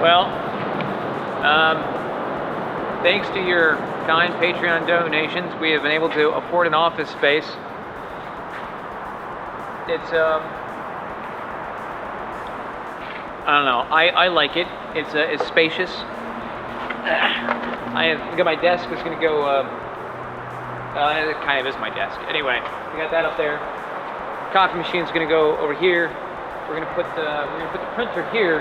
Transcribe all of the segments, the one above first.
Well, thanks to your kind Patreon donations, we have been able to afford an office space. It's, I don't know, I like it. It's spacious. I got my desk is gonna go, it kind of is my desk. Anyway, we got that up there. Coffee machine's gonna go over here. We're gonna put the printer here.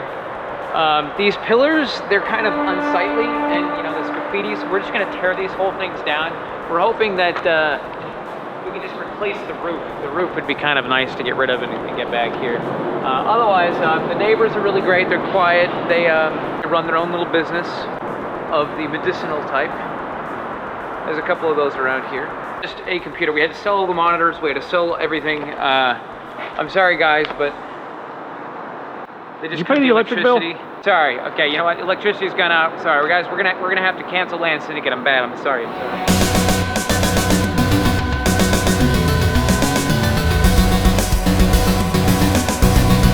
These pillars, they're kind of unsightly, and you know, there's graffiti, so we're just gonna tear these whole things down. We're hoping that we can just replace the roof. The roof would be kind of nice to get rid of and get back here. Otherwise, the neighbors are really great. They're quiet. They run their own little business of the medicinal type. There's a couple of those around here. Just a computer. We had to sell all the monitors. We had to sell everything. I'm sorry, guys, but they just did you pay the electric bill? Sorry. Okay, you know what? Electricity's gone out. Sorry, guys. We're gonna have to cancel Land Syndicate. I'm bad. I'm sorry.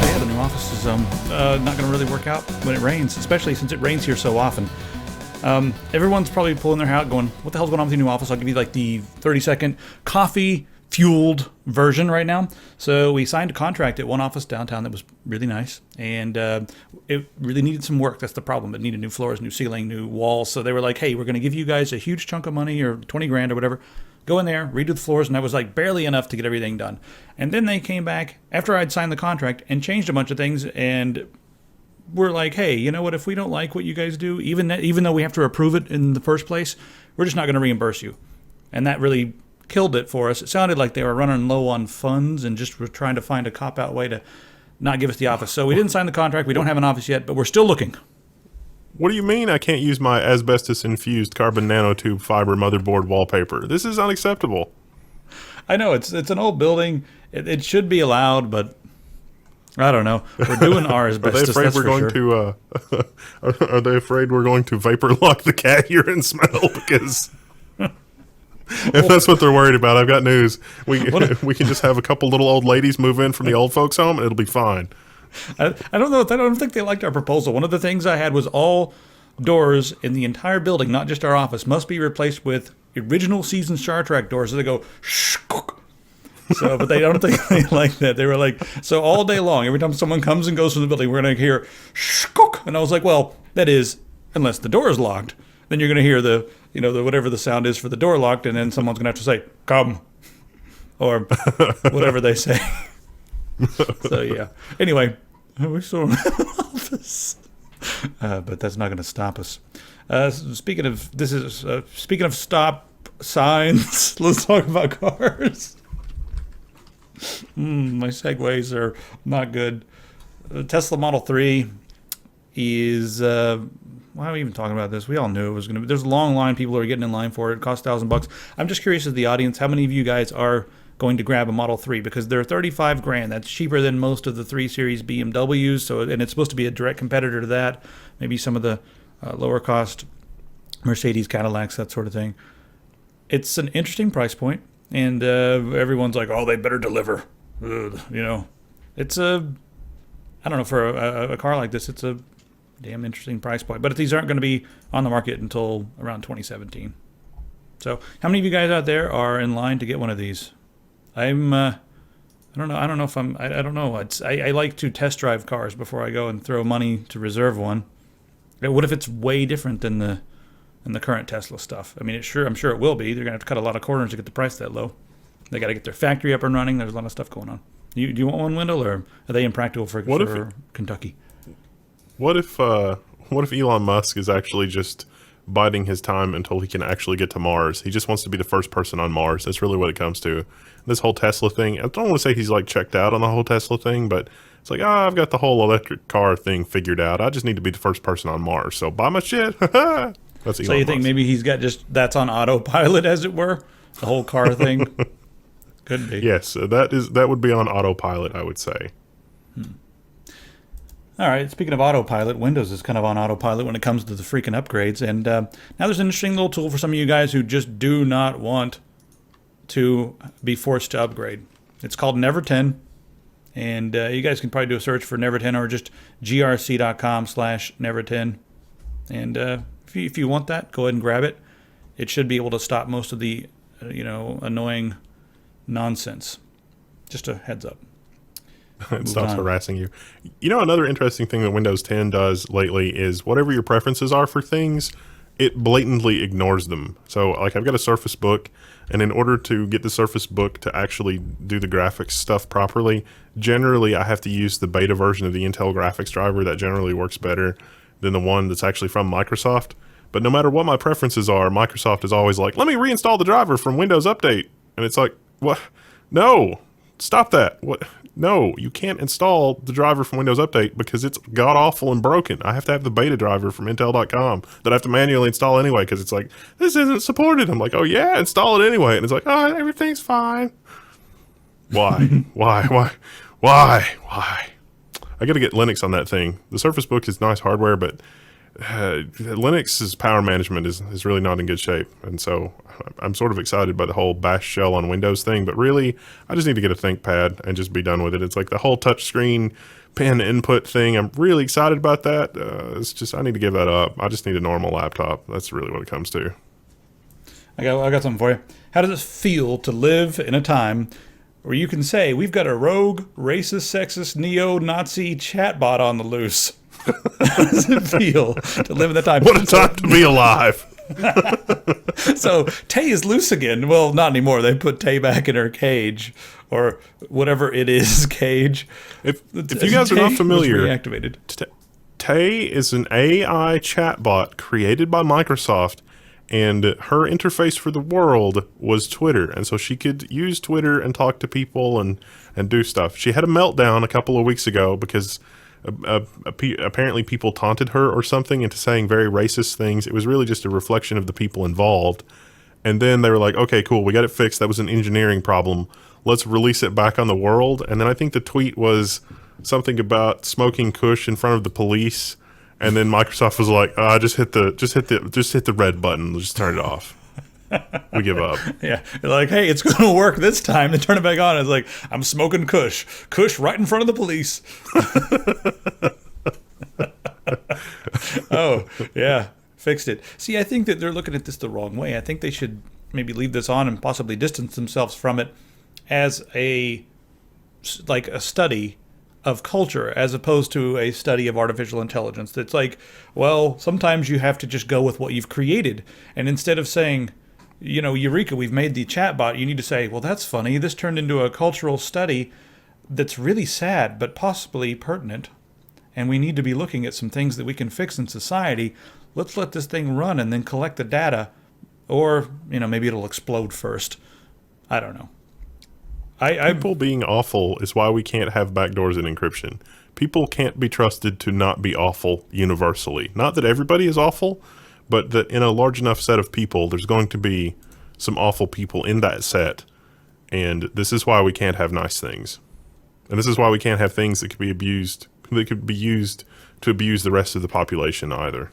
Yeah, the new office is not gonna really work out when it rains, especially since it rains here so often. Everyone's probably pulling their hat going, what the hell's going on with your new office? I'll give you like the 30-second coffee-fueled version right now. So we signed a contract at one office downtown that was really nice, and it really needed some work. That's the problem. It needed new floors, new ceiling, new walls. So they were like, hey, we're going to give you guys a huge chunk of money, or 20 grand or whatever. Go in there, redo the floors, and that was like barely enough to get everything done. And then they came back after I'd signed the contract and changed a bunch of things, and we're like, hey, you know what? If we don't like what you guys do, even though we have to approve it in the first place, we're just not going to reimburse you. And that really killed it for us. It sounded like they were running low on funds and just were trying to find a cop-out way to not give us the office. So we didn't sign the contract. We don't have an office yet, but we're still looking. What do you mean I can't use my asbestos infused carbon nanotube fiber motherboard wallpaper? This is unacceptable. I know it's an old building. It should be allowed, but I don't know. We're doing our asbestos. Are they afraid we're going to vapor lock the cat urine smell? Because if that's what they're worried about, I've got news. We can just have a couple little old ladies move in from the old folks' home, and it'll be fine. I don't know. I don't think they liked our proposal. One of the things I had was all doors in the entire building, not just our office, must be replaced with original season Star Trek doors. So they go shh. So, but they don't think they like that. They were like, so all day long, every time someone comes and goes from the building, we're going to hear shh. And I was like, well, that is, unless the door is locked, then you're going to hear the whatever the sound is for the door locked, and then someone's going to have to say, come, or whatever they say. So, yeah. Anyway, we're still in the office. But that's not going to stop us. Speaking of stop signs, let's talk about cars. My segues are not good. Tesla Model 3 is... why are we even talking about this? We all knew it was going to be... There's a long line. People are getting in line for it. It costs $1,000. I'm just curious as the audience, how many of you guys are going to grab a Model 3? Because they're 35 grand. That's cheaper than most of the 3 Series BMWs. So, and it's supposed to be a direct competitor to that. Maybe some of the lower cost Mercedes, Cadillacs, that sort of thing. It's an interesting price point. And everyone's like, oh, they better deliver. Ugh, it's I don't know, for a car like this, it's a damn interesting price point. But these aren't going to be on the market until around 2017. So how many of you guys out there are in line to get one of these? I don't know. I don't know. I like to test drive cars before I go and throw money to reserve one. What if it's way different than the current Tesla stuff? I mean, I'm sure it will be. They're going to have to cut a lot of corners to get the price that low. They got to get their factory up and running. There's a lot of stuff going on. Do you want one, Wendell, or are they impractical for Kentucky? What if Elon Musk is actually just biding his time until he can actually get to Mars? He just wants to be the first person on Mars. That's really what it comes to. This whole Tesla thing, I don't want to say he's like checked out on the whole Tesla thing, but it's like, I've got the whole electric car thing figured out. I just need to be the first person on Mars. So buy my shit. That's so you think maybe he's got that's on autopilot, as it were? The whole car thing? Could be. Yes, that would be on autopilot, I would say. All right, speaking of autopilot, Windows is kind of on autopilot when it comes to the freaking upgrades. And now there's an interesting little tool for some of you guys who just do not want to be forced to upgrade. It's called Never 10. And you guys can probably do a search for Never10 or just grc.com/Never10. And if you want that, go ahead and grab it. It should be able to stop most of the, annoying nonsense. Just a heads up. It stops harassing you. Another interesting thing that Windows 10 does lately is whatever your preferences are for things, it blatantly ignores them. So, like, I've got a Surface Book, and in order to get the Surface Book to actually do the graphics stuff properly, generally I have to use the beta version of the Intel graphics driver. That generally works better than the one that's actually from Microsoft. But no matter what my preferences are, Microsoft is always like, let me reinstall the driver from Windows Update. And it's like, what? No, stop that. What? No, you can't install the driver from Windows Update because it's god-awful and broken. I have to have the beta driver from Intel.com that I have to manually install anyway because it's like, this isn't supported. I'm like, oh yeah, install it anyway. And it's like, oh, everything's fine. Why? Why? I got to get Linux on that thing. The Surface Book is nice hardware, but Linux's power management is really not in good shape. And so I'm sort of excited by the whole bash shell on Windows thing, but really I just need to get a ThinkPad and just be done with it. It's like the whole touchscreen pen input thing. I'm really excited about that. It's just, I need to give that up. I just need a normal laptop. That's really what it comes to. I got something for you. How does it feel to live in a time where you can say, we've got a rogue, racist, sexist, neo-Nazi chatbot on the loose? How does it feel to live in the time? What a time to be alive. So Tay is loose again. Well, not anymore. They put Tay back in her cage, or whatever it is, cage. If you guys are not familiar, reactivated. Tay is an AI chatbot created by Microsoft, and her interface for the world was Twitter. And so she could use Twitter and talk to people and do stuff. She had a meltdown a couple of weeks ago because apparently people taunted her or something into saying very racist things. It was really just a reflection of the people involved. And then they were like, okay, cool, we got it fixed. That was an engineering problem. Let's release it back on the world. And then I think the tweet was something about smoking kush in front of the police. And then Microsoft was like, just hit the red button. Just turn it off. We give up. Yeah. They're like, hey, it's going to work this time. They turn it back on. It's like, I'm smoking kush. Kush right in front of the police. Oh, yeah. Fixed it. See, I think that they're looking at this the wrong way. I think they should maybe leave this on and possibly distance themselves from it as a study of culture as opposed to a study of artificial intelligence. It's like, well, sometimes you have to just go with what you've created. And instead of saying, Eureka, we've made the chatbot, you need to say, well, that's funny. This turned into a cultural study that's really sad, but possibly pertinent. And we need to be looking at some things that we can fix in society. Let's let this thing run and then collect the data. Or, maybe it'll explode first. I don't know. People being awful is why we can't have backdoors in encryption. People can't be trusted to not be awful universally. Not that everybody is awful, but that in a large enough set of people, there's going to be some awful people in that set. And this is why we can't have nice things. And this is why we can't have things that could be abused, that could be used to abuse the rest of the population either.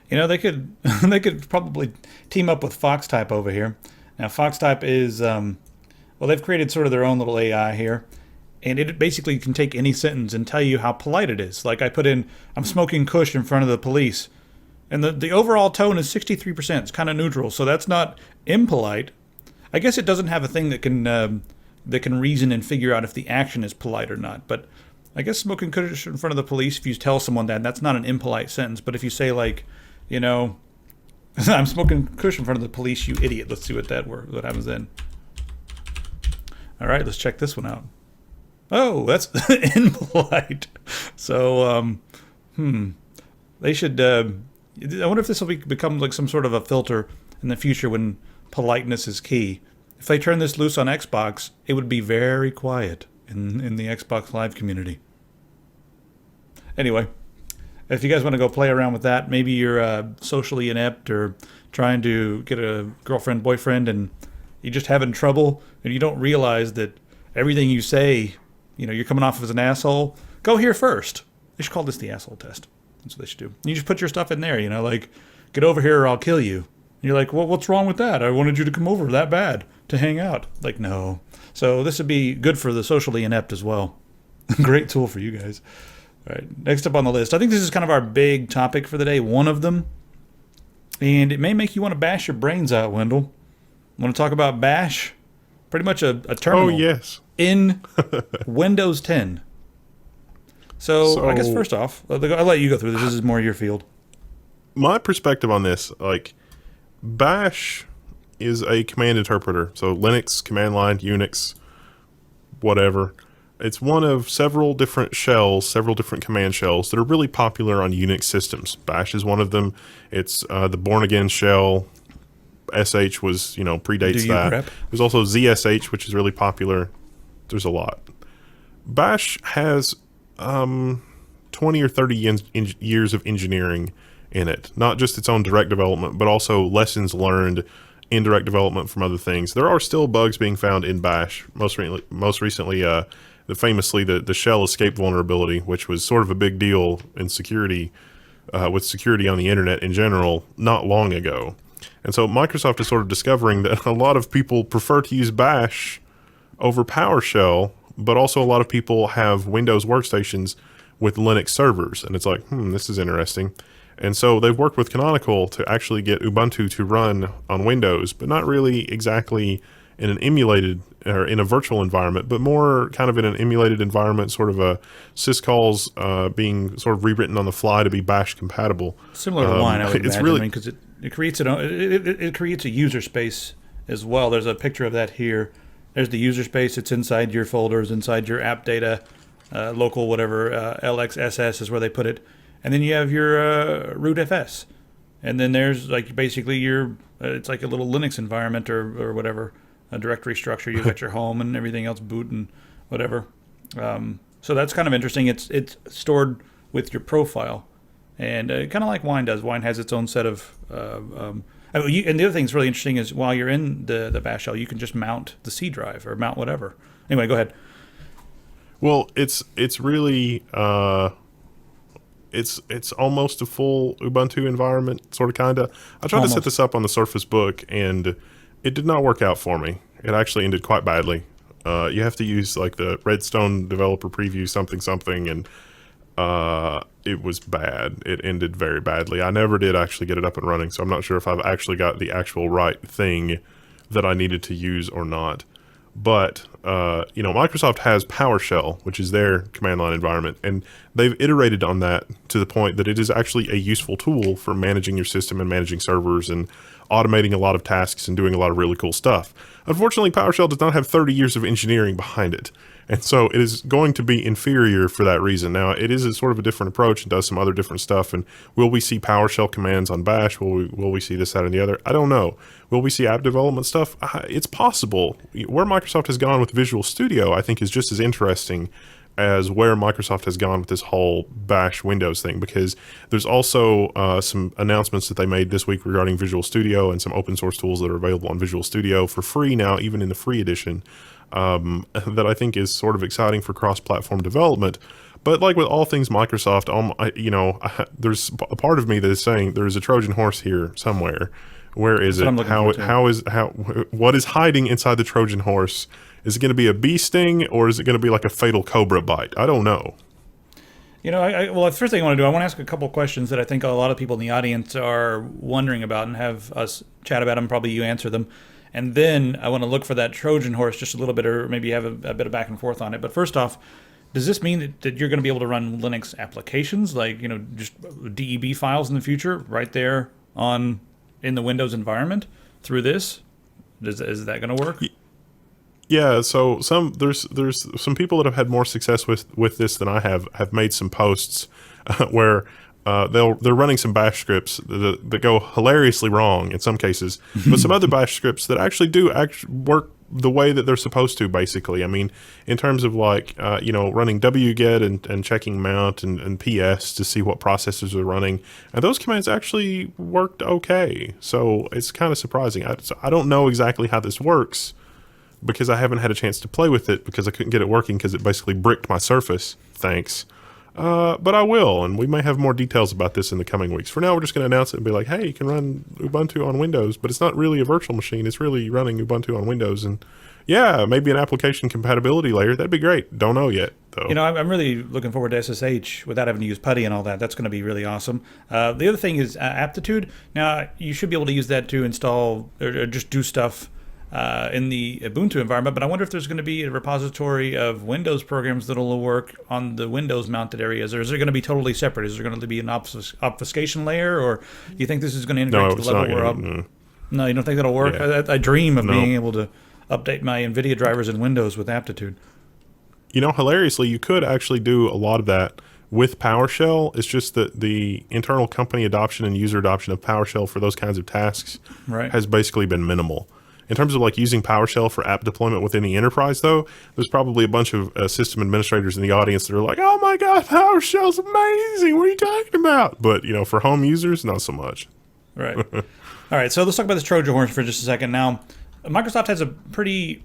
They could probably team up with FoxType over here. Now, FoxType is, they've created sort of their own little AI here. And it basically can take any sentence and tell you how polite it is. Like I put in, I'm smoking kush in front of the police. And the overall tone is 63%. It's kind of neutral, so that's not impolite. I guess it doesn't have a thing that can reason and figure out if the action is polite or not. But I guess smoking kush in front of the police, if you tell someone that's not an impolite sentence. But if you say I'm smoking kush in front of the police, you idiot. Let's see what happens then. All right, let's check this one out. Oh, that's impolite. So, they should. I wonder if this will become like some sort of a filter in the future when politeness is key. If they turn this loose on Xbox, it would be very quiet in the Xbox Live community. Anyway, if you guys want to go play around with that, maybe you're socially inept or trying to get a girlfriend, boyfriend, and you're just having trouble, and you don't realize that everything you say, you're coming off as an asshole, go here first. They should call this the asshole test. That's what they should do. You just put your stuff in there, like, get over here or I'll kill you. And you're like, well, what's wrong with that? I wanted you to come over that bad to hang out. Like, no. So this would be good for the socially inept as well. Great tool for you guys. All right, next up on the list. I think this is kind of our big topic for the day, one of them. And it may make you want to bash your brains out, Wendell. Want to talk about bash? Pretty much a terminal. Oh, yes. In Windows 10. So I guess first off, I'll let you go through this. This is more your field. My perspective on this, like, bash is a command interpreter. So Linux, command line, Unix, whatever. It's one of several different shells, several different command shells that are really popular on Unix systems. Bash is one of them. It's the born again shell. SH was, predates that. There's also ZSH, which is really popular. There's a lot. Bash has 20 or 30 years of engineering in it. Not just its own direct development, but also lessons learned in direct development from other things. There are still bugs being found in Bash. Most recently, famously, the shell escape vulnerability, which was sort of a big deal in security, with security on the internet in general, not long ago. And so Microsoft is sort of discovering that a lot of people prefer to use Bash over PowerShell, but also a lot of people have Windows workstations with Linux servers. And it's like, this is interesting. And so they've worked with Canonical to actually get Ubuntu to run on Windows, but not really exactly in an emulated or in a virtual environment, but more kind of in an emulated environment, sort of a syscalls being sort of rewritten on the fly to be Bash compatible. Similar to Wine, I would imagine, because it creates it creates a user space as well. There's a picture of that here. There's the user space. It's inside your folders, inside your app data, local whatever, LXSS is where they put it. And then you have your rootfs. And then there's like basically your, it's like a little Linux environment or whatever, a directory structure. You've got your home and everything else, boot and whatever. So that's kind of interesting. It's stored with your profile. And kind of like Wine does. Wine has its own set of... and the other thing that's really interesting is while you're in the bash shell, you can just mount the C drive or mount whatever. Anyway, go ahead. Well, it's really... It's almost a full Ubuntu environment, sort of, kind of. I tried to set this up on the Surface Book, and it did not work out for me. It actually ended quite badly. You have to use like the Redstone developer preview something, and it was bad. It ended very badly. I never did actually get it up and running, so I'm not sure if I've actually got the actual right thing that I needed to use or not. But, Microsoft has PowerShell, which is their command line environment, and they've iterated on that to the point that it is actually a useful tool for managing your system and managing servers and automating a lot of tasks and doing a lot of really cool stuff. Unfortunately, PowerShell does not have 30 years of engineering behind it, and so it is going to be inferior for that reason. Now, it is a sort of a different approach and does some other different stuff, and will we see PowerShell commands on Bash? Will we see this, that, and the other? I don't know. Will we see app development stuff? It's possible. Where Microsoft has gone with Visual Studio, I think, is just as interesting as where Microsoft has gone with this whole Bash Windows thing, because there's also some announcements that they made this week regarding Visual Studio and some open source tools that are available on Visual Studio for free now, even in the free edition, that I think is sort of exciting for cross-platform development. But like with all things Microsoft, there's a part of me that is saying there is a Trojan horse here somewhere. Where is it? What is hiding inside the Trojan horse? Is it going to be a bee sting, or is it going to be like a fatal cobra bite? I don't know. Well, the first thing I want to do, I want to ask a couple questions that I think a lot of people in the audience are wondering about and have us chat about them. Probably you answer them. And then I want to look for that Trojan horse just a little bit, or maybe have a bit of back and forth on it. But first off, does this mean that you're going to be able to run Linux applications, like, just DEB files in the future right there in the Windows environment through this? Is that going to work? Yeah, so there's some people that have had more success with this than I have made some posts where they're running some bash scripts that go hilariously wrong in some cases, but some other bash scripts that actually do work the way that they're supposed to, basically. I mean, in terms of like, running wget and checking mount and ps to see what processors are running, and those commands actually worked okay. So it's kind of surprising. I don't know exactly how this works because I haven't had a chance to play with it because I couldn't get it working because it basically bricked my Surface. Thanks. But I will, and we may have more details about this in the coming weeks. For now, we're just going to announce it and be like, hey, you can run Ubuntu on Windows, but it's not really a virtual machine. It's really running Ubuntu on Windows. And yeah, maybe an application compatibility layer. That'd be great. Don't know yet. though. You know, I'm really looking forward to SSH without having to use PuTTY and all that. That's going to be really awesome. The other thing is aptitude. Now, you should be able to use that to install or just do stuff in the Ubuntu environment, but I wonder if there's going to be a repository of Windows programs that will work on the Windows mounted areas, or is it going to be totally separate? Is there going to be an obfuscation layer, or do you think this is going to integrate to the level we're up? No, you don't think that'll work? Yeah. I dream of being able to update my NVIDIA drivers in Windows with aptitude. You know, hilariously, you could actually do a lot of that with PowerShell. It's just that the internal company adoption and user adoption of PowerShell for those kinds of tasks has basically been minimal. In terms of like using PowerShell for app deployment within the enterprise, though, there's probably a bunch of system administrators in the audience that are like, "Oh my God, PowerShell's amazing! What are you talking about?" But you know, for home users, not so much. Right. All right. So let's talk about this Trojan horse for just a second. Now, Microsoft has a pretty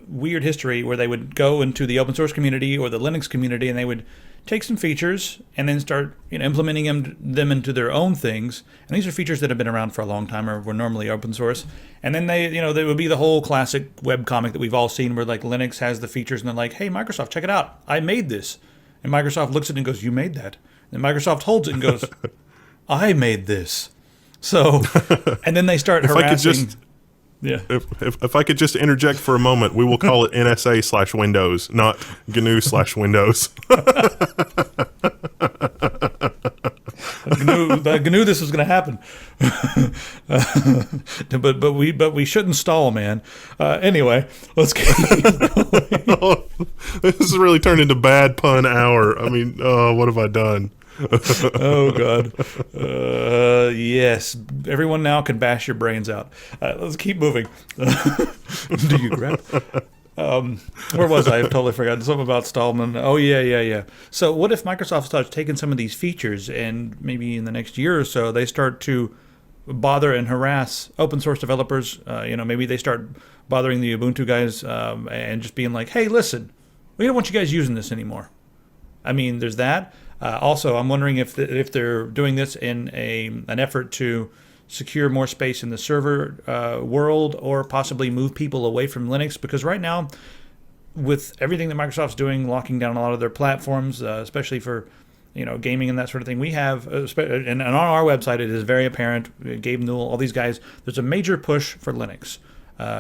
weird history where they would go into the open source community or the Linux community and they would take some features and then start implementing them into their own things. And these are features that have been around for a long time or were normally open source. And then they would be the whole classic webcomic that we've all seen where like Linux has the features and they're like, "Hey, Microsoft, check it out. I made this." And Microsoft looks at it and goes, "You made that?" And Microsoft holds it and goes, "I made this." So, and then they start harassing. If I could just interject for a moment, we will call it NSA/Windows, not GNU/Windows. I knew this was going to happen, but we shouldn't stall, man. Anyway, let's keep going. This has really turned into bad pun hour. I mean, what have I done? Oh God. Yes, everyone now can bash your brains out. Let's keep moving. Do you grab? Where was I? I've totally forgotten. Something about Stallman. Oh yeah. So what if Microsoft starts taking some of these features and maybe in the next year or so they start to bother and harass open source developers? Maybe they start bothering the Ubuntu guys and just being like, "Hey, listen, we don't want you guys using this anymore." I mean, there's that. Also, I'm wondering if they're doing this in an effort to secure more space in the server world or possibly move people away from Linux, because right now, with everything that Microsoft's doing, locking down a lot of their platforms, especially for gaming and that sort of thing, we have, and on our website it is very apparent, Gabe Newell, all these guys, there's a major push for Linux.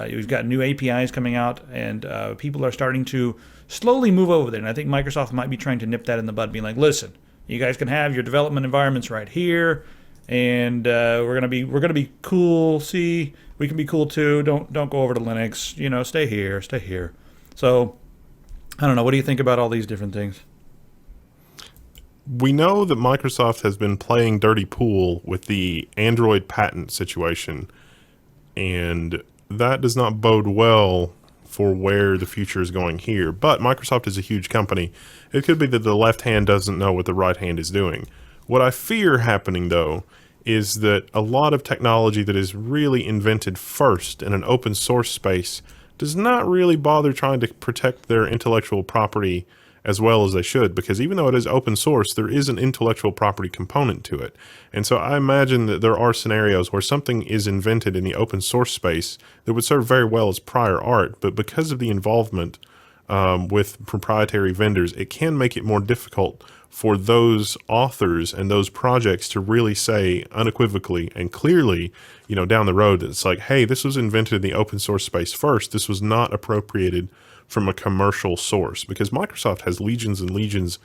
We've got new APIs coming out, and people are starting to slowly move over there. And I think Microsoft might be trying to nip that in the bud, being like, "Listen, you guys can have your development environments right here, and we're gonna be cool. See, we can be cool too. Don't go over to Linux. Stay here." So I don't know. What do you think about all these different things? We know that Microsoft has been playing dirty pool with the Android patent situation, and that does not bode well for where the future is going here. But Microsoft is a huge company. It could be that the left hand doesn't know what the right hand is doing. What I fear happening, though, is that a lot of technology that is really invented first in an open source space does not really bother trying to protect their intellectual property as well as they should, because even though it is open source, there is an intellectual property component to it. And so I imagine that there are scenarios where something is invented in the open source space that would serve very well as prior art, but because of the involvement with proprietary vendors, it can make it more difficult for those authors and those projects to really say unequivocally and clearly, down the road, that it's like, "Hey, this was invented in the open source space first. This was not appropriated from a commercial source," because Microsoft has legions and legions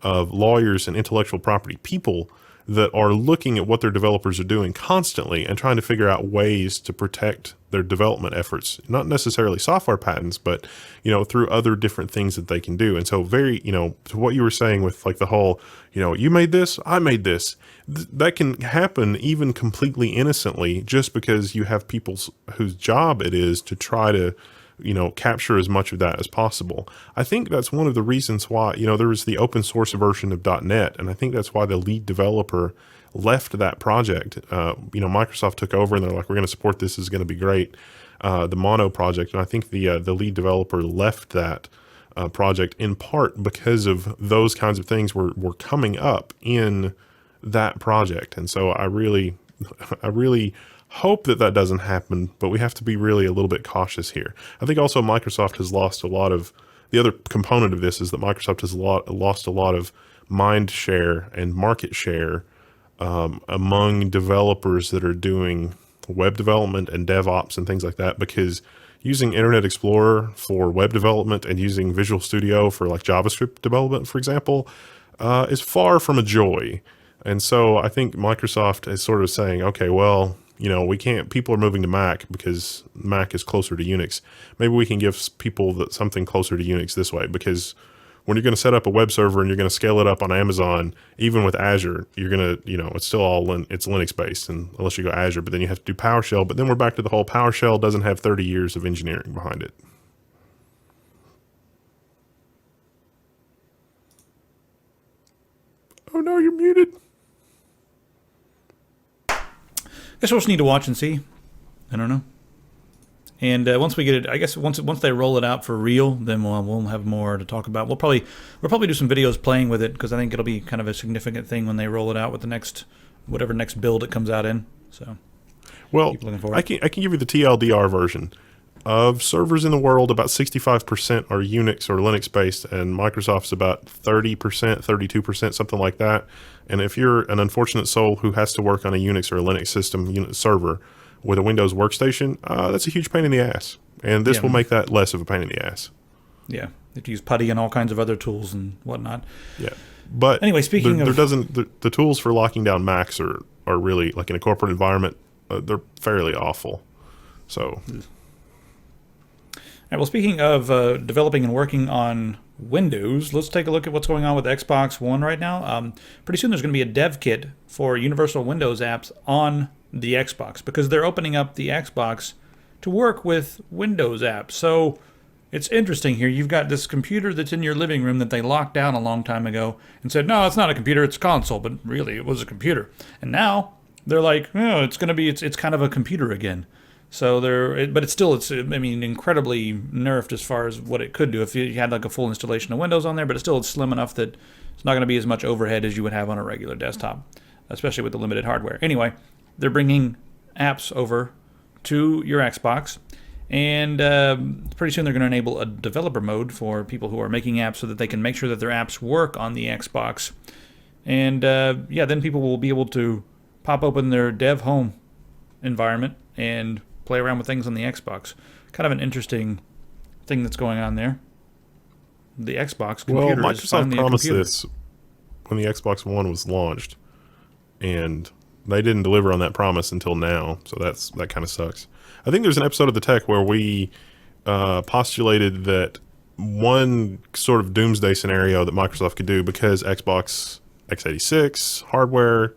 of lawyers and intellectual property people that are looking at what their developers are doing constantly and trying to figure out ways to protect their development efforts, not necessarily software patents, but, through other different things that they can do. And so to what you were saying with like the whole, "You made this, I made this," that can happen even completely innocently just because you have people whose job it is to try to capture as much of that as possible. I think that's one of the reasons why, there was the open source version of .NET, and I think that's why the lead developer left that project. Microsoft took over and they're like, "We're going to support this, is going to be great." The Mono project, and I think the lead developer left that project in part because of those kinds of things were coming up in that project. And so I really hope that doesn't happen, but we have to be really a little bit cautious here. I think also Microsoft has lost a lot of the other component of this is that Microsoft has lost a lot of mind share and market share among developers that are doing web development and DevOps and things like that, because using Internet Explorer for web development and using Visual Studio for like JavaScript development, for example, is far from a joy. And so I think Microsoft is sort of saying, okay, well, we can't, people are moving to Mac because Mac is closer to Unix. Maybe we can give people something closer to Unix this way, because when you're going to set up a web server and you're going to scale it up on Amazon, even with Azure, you're going to, it's still it's Linux based, and unless you go Azure, but then you have to do PowerShell. But then we're back to the whole PowerShell doesn't have 30 years of engineering behind it. Oh no, you're muted. Guess we'll just need to watch and see. I don't know. And once we get it, I guess once they roll it out for real, then we'll have more to talk about. We'll probably do some videos playing with it, because I think it'll be kind of a significant thing when they roll it out with the whatever next build it comes out in. So, well, keep looking forward. I can give you the TLDR version. Of servers in the world, about 65% are Unix or Linux based, and Microsoft's about 30%, 32%, something like that. And if you're an unfortunate soul who has to work on a Unix or a Linux system server with a Windows workstation, that's a huge pain in the ass. And this will make that less of a pain in the ass. Yeah, you have to use putty and all kinds of other tools and whatnot. Yeah, but anyway, speaking of, the tools for locking down Macs are really, like in a corporate environment, they're fairly awful. So. All right, well, speaking of developing and working on Windows, let's take a look at what's going on with Xbox One right now. Pretty soon there's going to be a dev kit for Universal Windows apps on the Xbox, because they're opening up the Xbox to work with Windows apps. So it's interesting here. You've got this computer that's in your living room that they locked down a long time ago and said, no, it's not a computer, it's a console, but really it was a computer. And now they're like, no, it's kind of a computer again. So but it's incredibly nerfed as far as what it could do if you had like a full installation of Windows on there, but it's slim enough that it's not going to be as much overhead as you would have on a regular desktop, especially with the limited hardware. Anyway, they're bringing apps over to your Xbox, and pretty soon they're going to enable a developer mode for people who are making apps so that they can make sure that their apps work on the Xbox. And then people will be able to pop open their dev home environment and play around with things on the Xbox. Kind of an interesting thing that's going on there. The Xbox computer Microsoft is finally promised a computer. this when the Xbox One was launched, and they didn't deliver on that promise until now. So that kind of sucks. I think there's an episode of the Tech where we postulated that one sort of doomsday scenario that Microsoft could do, because Xbox x86 hardware,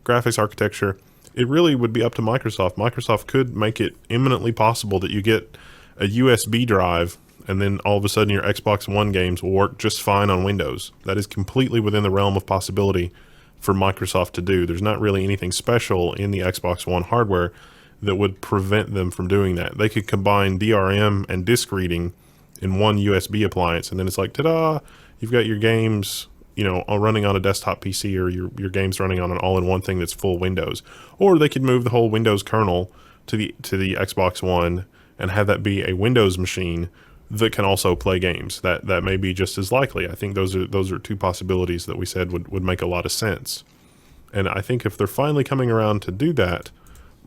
graphics architecture, it really would be up to Microsoft. Microsoft could make it imminently possible that you get a USB drive, and then all of a sudden your Xbox One games will work just fine on Windows. That is completely within the realm of possibility for Microsoft to do. There's not really anything special in the Xbox One hardware that would prevent them from doing that. They could combine DRM and disk reading in one USB appliance, and then it's like, ta-da, you've got your games all running on a desktop PC, or your games running on an all-in-one thing that's full Windows. Or they could move the whole Windows kernel to the Xbox One and have that be a Windows machine that can also play games. That may be just as likely. I think those are two possibilities that we said would make a lot of sense. And I think if they're finally coming around to do that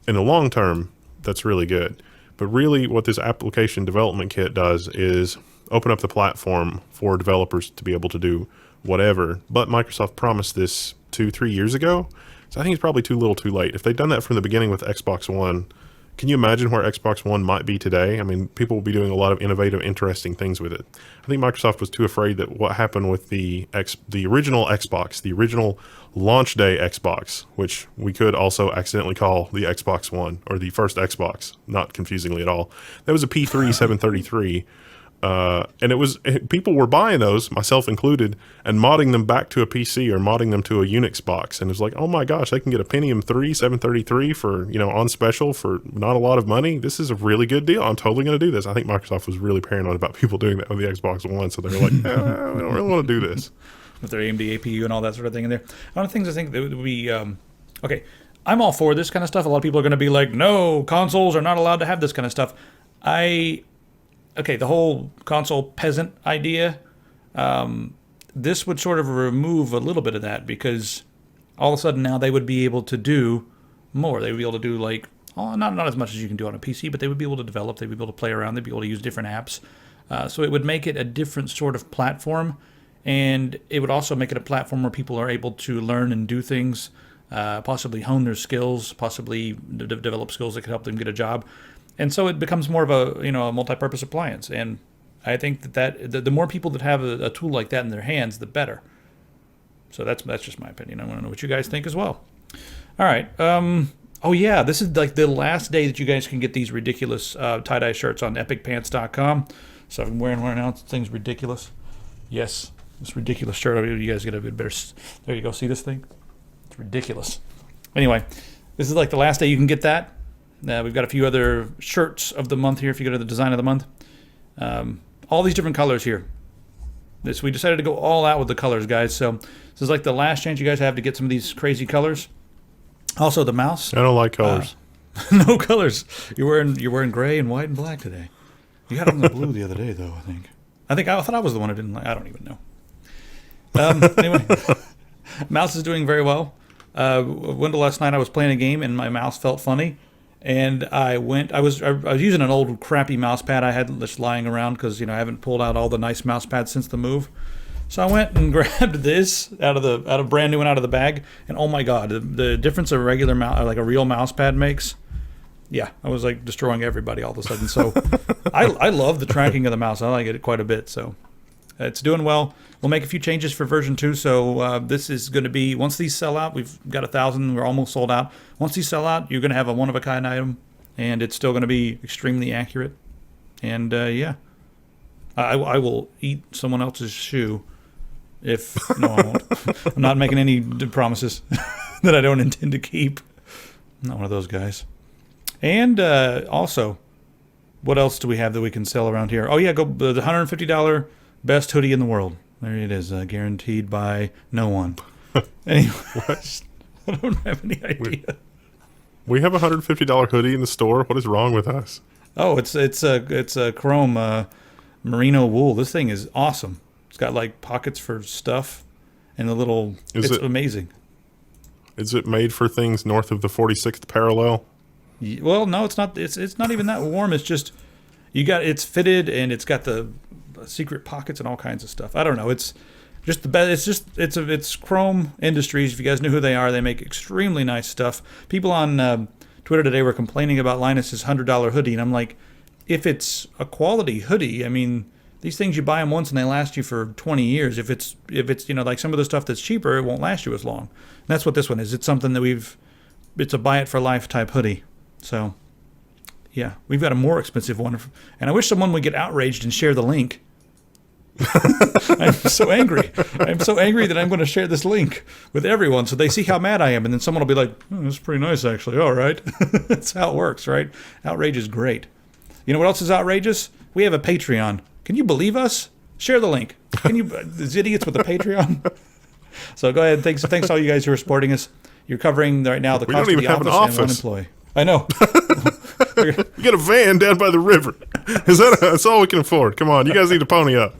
in the long term, that's really good. But really what this application development kit does is open up the platform for developers to be able to do whatever. But Microsoft promised this 2-3 years ago, so I think it's probably too little too late. If they'd done that from the beginning with Xbox One, can you imagine where Xbox One might be today? I mean, people will be doing a lot of innovative, interesting things with it. I think Microsoft was too afraid that what happened with the original Xbox, the original launch day Xbox, which we could also accidentally call the Xbox One, or the first Xbox, not confusingly at all. That was a P3 733. And people were buying those, myself included, and modding them back to a PC or modding them to a Unix box. And it was like, oh my gosh, they can get a Pentium 3 733 for, on special for not a lot of money. This is a really good deal. I'm totally going to do this. I think Microsoft was really paranoid about people doing that with the Xbox One. So they were like, we don't really want to do this. With their AMD APU and all that sort of thing in there. One of the things I think that would be, okay, I'm all for this kind of stuff. A lot of people are going to be like, no, consoles are not allowed to have this kind of stuff. I okay, the whole console peasant idea, this would sort of remove a little bit of that, because all of a sudden now they would be able to do more. They would be able to do like, not as much as you can do on a PC, but they would be able to develop, they'd be able to play around, they'd be able to use different apps. So it would make it a different sort of platform, and it would also make it a platform where people are able to learn and do things, possibly hone their skills, possibly develop skills that could help them get a job. And so it becomes more of a multi-purpose appliance. And I think that the more people that have a tool like that in their hands, the better. So that's just my opinion. I want to know what you guys think as well. All right. Oh yeah, this is like the last day that you guys can get these ridiculous tie-dye shirts on epicpants.com. So I'm wearing one now. This thing's ridiculous. Yes, this ridiculous shirt. You guys get a bit better. There you go. See this thing? It's ridiculous. Anyway, this is like the last day you can get that. We've got a few other shirts of the month here if you go to the design of the month. All these different colors here. We decided to go all out with the colors, guys. So this is like the last chance you guys have to get some of these crazy colors. Also, the mouse. I don't like colors. No colors. You're wearing gray and white and black today. You had on the blue the other day, though. I thought I was the one who didn't like. I don't even know. Anyway, mouse is doing very well. Wendell, last night I was playing a game and my mouse felt funny, and I was using an old crappy mouse pad I had just lying around because I haven't pulled out all the nice mouse pads since the move. So I went and grabbed this out of brand new one out of the bag, and oh my god, the difference a regular mouse, like a real mouse pad makes. Yeah, I was like destroying everybody all of a sudden. So I love the tracking of the mouse. I like it quite a bit. So it's doing well. We'll make a few changes for version 2. So this is going to be, once these sell out, we've got 1,000. We're almost sold out. Once these sell out, you're going to have a one-of-a-kind item, and it's still going to be extremely accurate. And yeah, I will eat someone else's shoe if, no, I won't. I'm not making any promises that I don't intend to keep. I'm not one of those guys. And also, what else do we have that we can sell around here? Oh yeah, go the $150 best hoodie in the world. There it is, guaranteed by no one. Anyway, I don't have any idea. We have a $150 hoodie in the store. What is wrong with us? Oh, it's a chrome merino wool. This thing is awesome. It's got like pockets for stuff and it's amazing. Is it made for things north of the 46th parallel? Well, no, it's not. It's not even that warm. It's just it's fitted and it's got the secret pockets and all kinds of stuff. I don't know. It's just the best. It's Chrome Industries. If you guys know who they are, they make extremely nice stuff. People on Twitter today were complaining about Linus's $100 hoodie, and I'm like, if it's a quality hoodie, I mean, these things you buy them once and they last you for 20 years. If it's like some of the stuff that's cheaper, it won't last you as long. And that's what this one is. It's something that it's a buy it for life type hoodie. So, yeah, we've got a more expensive one. And I wish someone would get outraged and share the link. I'm so angry. I'm so angry that I'm going to share this link with everyone so they see how mad I am. And then someone will be like, that's pretty nice, actually. All right. That's how it works, right? Outrage is great. You know what else is outrageous? We have a Patreon. Can you believe us? Share the link. These idiots with the Patreon? So go ahead. Thanks to all you guys who are supporting us. You're covering right now the cost of the office and one employee. I know. You got a van down by the river. That's all we can afford. Come on, you guys need to pony up.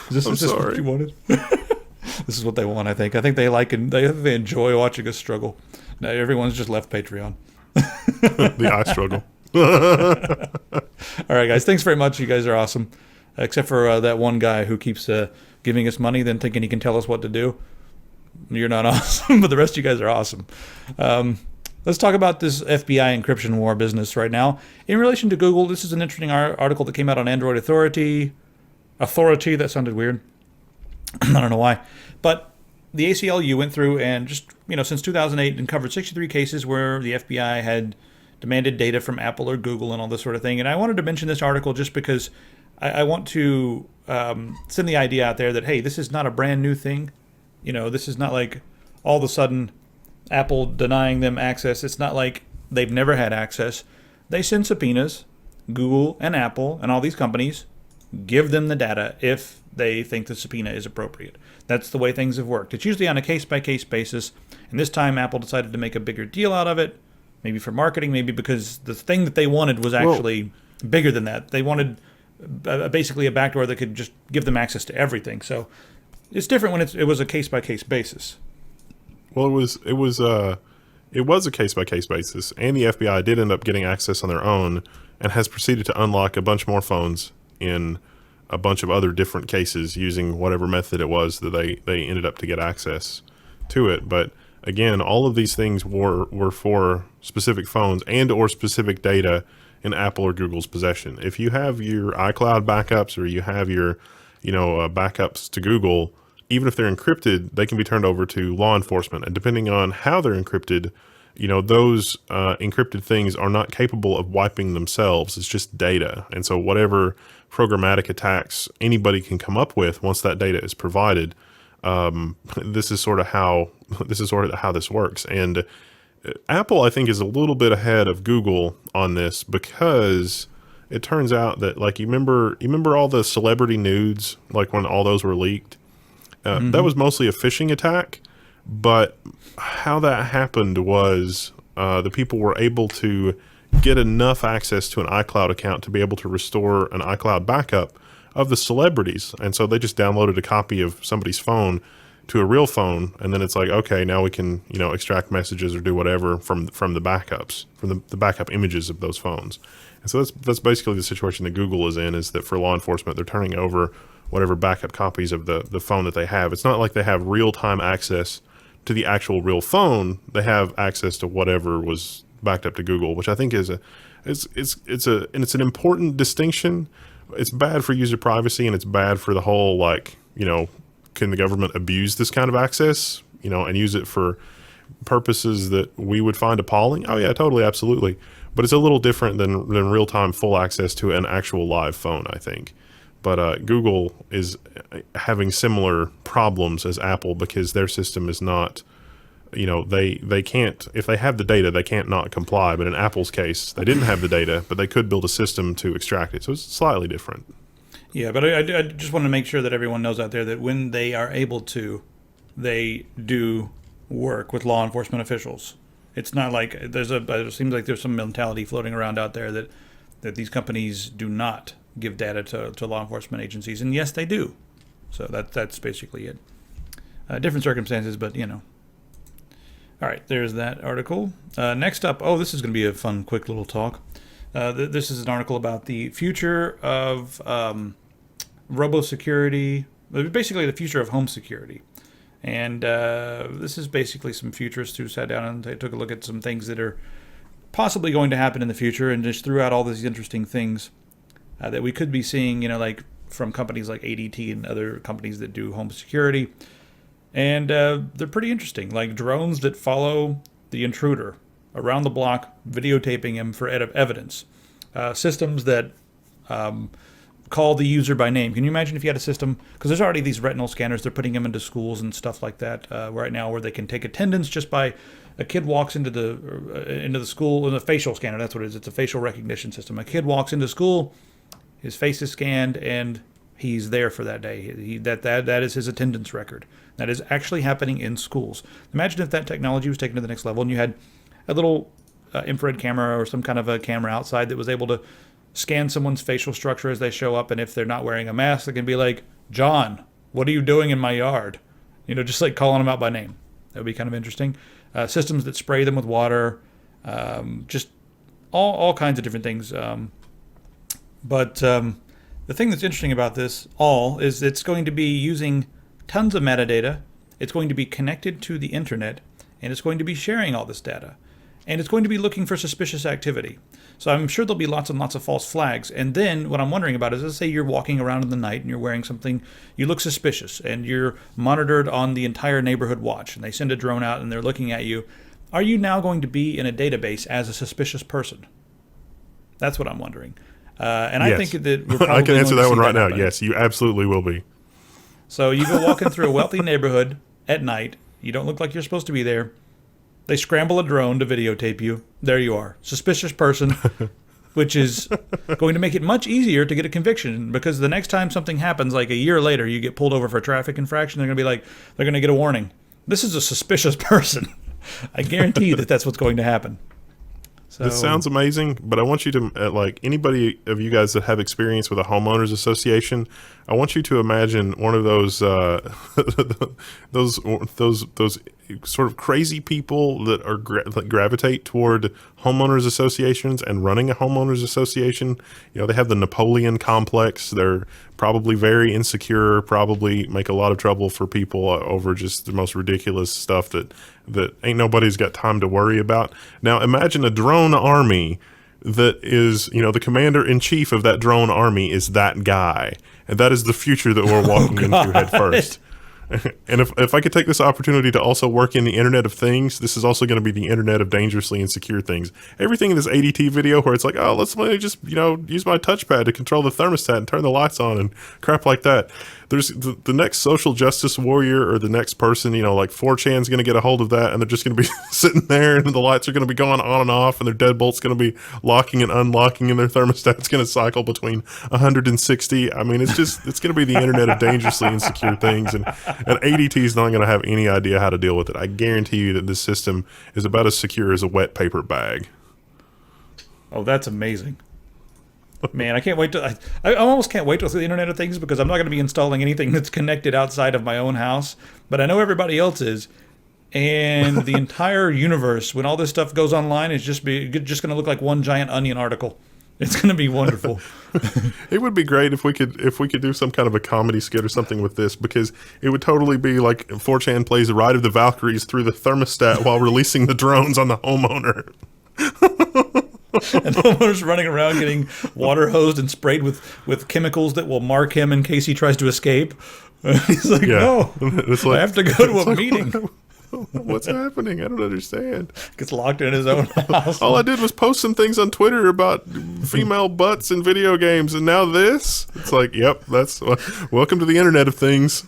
Is this what you wanted? This is what they want, I think. I think they they enjoy watching us struggle. Now everyone's just left Patreon. The eye struggle. All right, guys. Thanks very much. You guys are awesome. Except for that one guy who keeps giving us money, then thinking he can tell us what to do. You're not awesome, but the rest of you guys are awesome. Let's talk about this FBI encryption war business right now. In relation to Google, this is an interesting article that came out on Android Authority. That sounded weird. I don't know why. But the ACLU went through and just, since 2008 uncovered 63 cases where the FBI had demanded data from Apple or Google and all this sort of thing. And I wanted to mention this article just because I want to send the idea out there that, hey, this is not a brand new thing. This is not like all of a sudden Apple denying them access. It's not like they've never had access. They send subpoenas. Google and Apple and all these companies give them the data if they think the subpoena is appropriate. That's the way things have worked. It's usually on a case-by-case basis. And this time Apple decided to make a bigger deal out of it. maybe for marketing, maybe because the thing that they wanted was actually bigger than that. They wanted basically a backdoor that could just give them access to everything. So it's different when it was a case-by-case basis. Well, it was a case-by-case basis, and the FBI did end up getting access on their own and has proceeded to unlock a bunch more phones in a bunch of other different cases using whatever method it was that they ended up to get access to it. But again, all of these things were for specific phones and or specific data in Apple or Google's possession. If you have your iCloud backups or you have your, backups to Google, even if they're encrypted, they can be turned over to law enforcement. And depending on how they're encrypted, those encrypted things are not capable of wiping themselves. It's just data. And so whatever programmatic attacks anybody can come up with once that data is provided, this is sort of how this works. And Apple, I think, is a little bit ahead of Google on this because it turns out that, like, you remember all the celebrity nudes, like when all those were leaked? That was mostly a phishing attack, but how that happened was the people were able to get enough access to an iCloud account to be able to restore an iCloud backup of the celebrities. And so they just downloaded a copy of somebody's phone to a real phone, and then it's like, okay, now we can, extract messages or do whatever from the backups, from the backup images of those phones. And so that's basically the situation that Google is in, is that for law enforcement, they're turning over whatever backup copies of the phone that they have. It's not like they have real-time access to the actual real phone. They have access to whatever was backed up to Google, which I think is it's an important distinction. It's bad for user privacy, and it's bad for the whole, can the government abuse this kind of access, and use it for purposes that we would find appalling? Oh yeah, totally, absolutely. But it's a little different than real-time full access to an actual live phone, I think. But Google is having similar problems as Apple because their system is not, they can't, if they have the data, they can't not comply. But in Apple's case, they didn't have the data, but they could build a system to extract it. So it's slightly different. Yeah, but I just want to make sure that everyone knows out there that when they are able to, they do work with law enforcement officials. It's not like it seems like there's some mentality floating around out there that these companies do not give data to law enforcement agencies, and yes, they do. So that's basically it. Different circumstances, but All right, there's that article. Next up, this is going to be a fun, quick little talk. This is an article about the future of robo-security, basically the future of home security. And this is basically some futurists who sat down and they took a look at some things that are possibly going to happen in the future and just threw out all these interesting things that we could be seeing, like from companies like ADT and other companies that do home security. And they're pretty interesting, like drones that follow the intruder around the block, videotaping him for evidence. Systems that call the user by name. Can you imagine if you had a system? Because there's already these retinal scanners. They're putting them into schools and stuff like that right now, where they can take attendance just by a kid walks into the school in a facial scanner. That's what it is. It's a facial recognition system. A kid walks into school, his face is scanned, and he's there for that day. That is his attendance record. That is actually happening in schools. Imagine if that technology was taken to the next level, and you had a little infrared camera or some kind of a camera outside that was able to scan someone's facial structure as they show up, and if they're not wearing a mask, they can be like, "John, what are you doing in my yard?" Just like calling them out by name. That would be kind of interesting. Systems that spray them with water, just all kinds of different things. But the thing that's interesting about this all is it's going to be using tons of metadata. It's going to be connected to the internet, and it's going to be sharing all this data. And it's going to be looking for suspicious activity. So I'm sure there'll be lots and lots of false flags. And then what I'm wondering about is, let's say you're walking around in the night and you're wearing something, you look suspicious, and you're monitored on the entire neighborhood watch, and they send a drone out and they're looking at you. Are you now going to be in a database as a suspicious person? That's what I'm wondering. And yes. I think that we're probably I can answer that one right now. Yes, you absolutely will be. So you go walking through a wealthy neighborhood at night. You don't look like you're supposed to be there. They scramble a drone to videotape you. There you are. Suspicious person, which is going to make it much easier to get a conviction, because the next time something happens, like a year later, you get pulled over for a traffic infraction, they're going to get a warning. This is a suspicious person. I guarantee that that's what's going to happen. So, this sounds amazing, but I want you to, like anybody of you guys that have experience with a homeowners association, I want you to imagine one of those those sort of crazy people that are that gravitate toward homeowners associations and running a homeowners association. You know, they have the Napoleon complex. They're probably very insecure, probably make a lot of trouble for people over just the most ridiculous stuff that ain't nobody's got time to worry about. Now imagine a drone army that is, you know, the commander in chief of that drone army is that guy. And that is the future that we're walking into head first. And if I could take this opportunity to also work in the Internet of Things, this is also going to be the Internet of dangerously insecure things. Everything in this ADT video where it's like, oh, let's just, you know, use my touchpad to control the thermostat and turn the lights on and crap like that. There's the next social justice warrior or the next person, you know, like 4chan's going to get a hold of that, and they're just going to be sitting there, and the lights are going to be going on and off, and their deadbolt's going to be locking and unlocking, and their thermostat's going to cycle between 160. I mean, it's going to be the Internet of dangerously insecure things, and ADT is not going to have any idea how to deal with it. I guarantee you that this system is about as secure as a wet paper bag. Oh, that's amazing. Man, I can't wait to. I almost can't wait to see the Internet of Things, because I'm not going to be installing anything that's connected outside of my own house. But I know everybody else is, and the entire universe, when all this stuff goes online, is just going to look like one giant Onion article. It's going to be wonderful. It would be great if we could do some kind of a comedy skit or something with this, because it would totally be like 4chan plays the Ride of the Valkyries through the thermostat while releasing the drones on the homeowner. And the homeowner's running around getting water hosed and sprayed with chemicals that will mark him in case he tries to escape. He's like, no, it's like, I have to go to a meeting. What's happening? I don't understand. Gets locked in his own house. All I did was post some things on Twitter about female butts in video games, and now this? It's like, yep, that's welcome to the Internet of Things.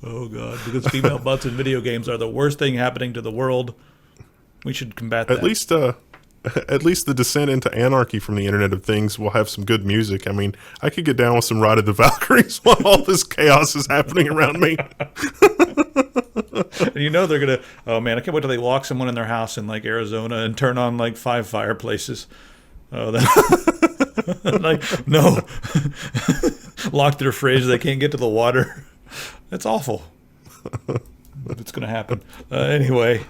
Oh, God, because female butts in video games are the worst thing happening to the world. We should combat that. At least the descent into anarchy from the Internet of Things will have some good music. I mean, I could get down with some Ride of the Valkyries while all this chaos is happening around me. And you know they're going to, oh man, I can't wait till they lock someone in their house in like Arizona and turn on like 5 fireplaces. Oh, that, like, no. Lock their fridge, they can't get to the water. It's awful. But it's going to happen. Anyway.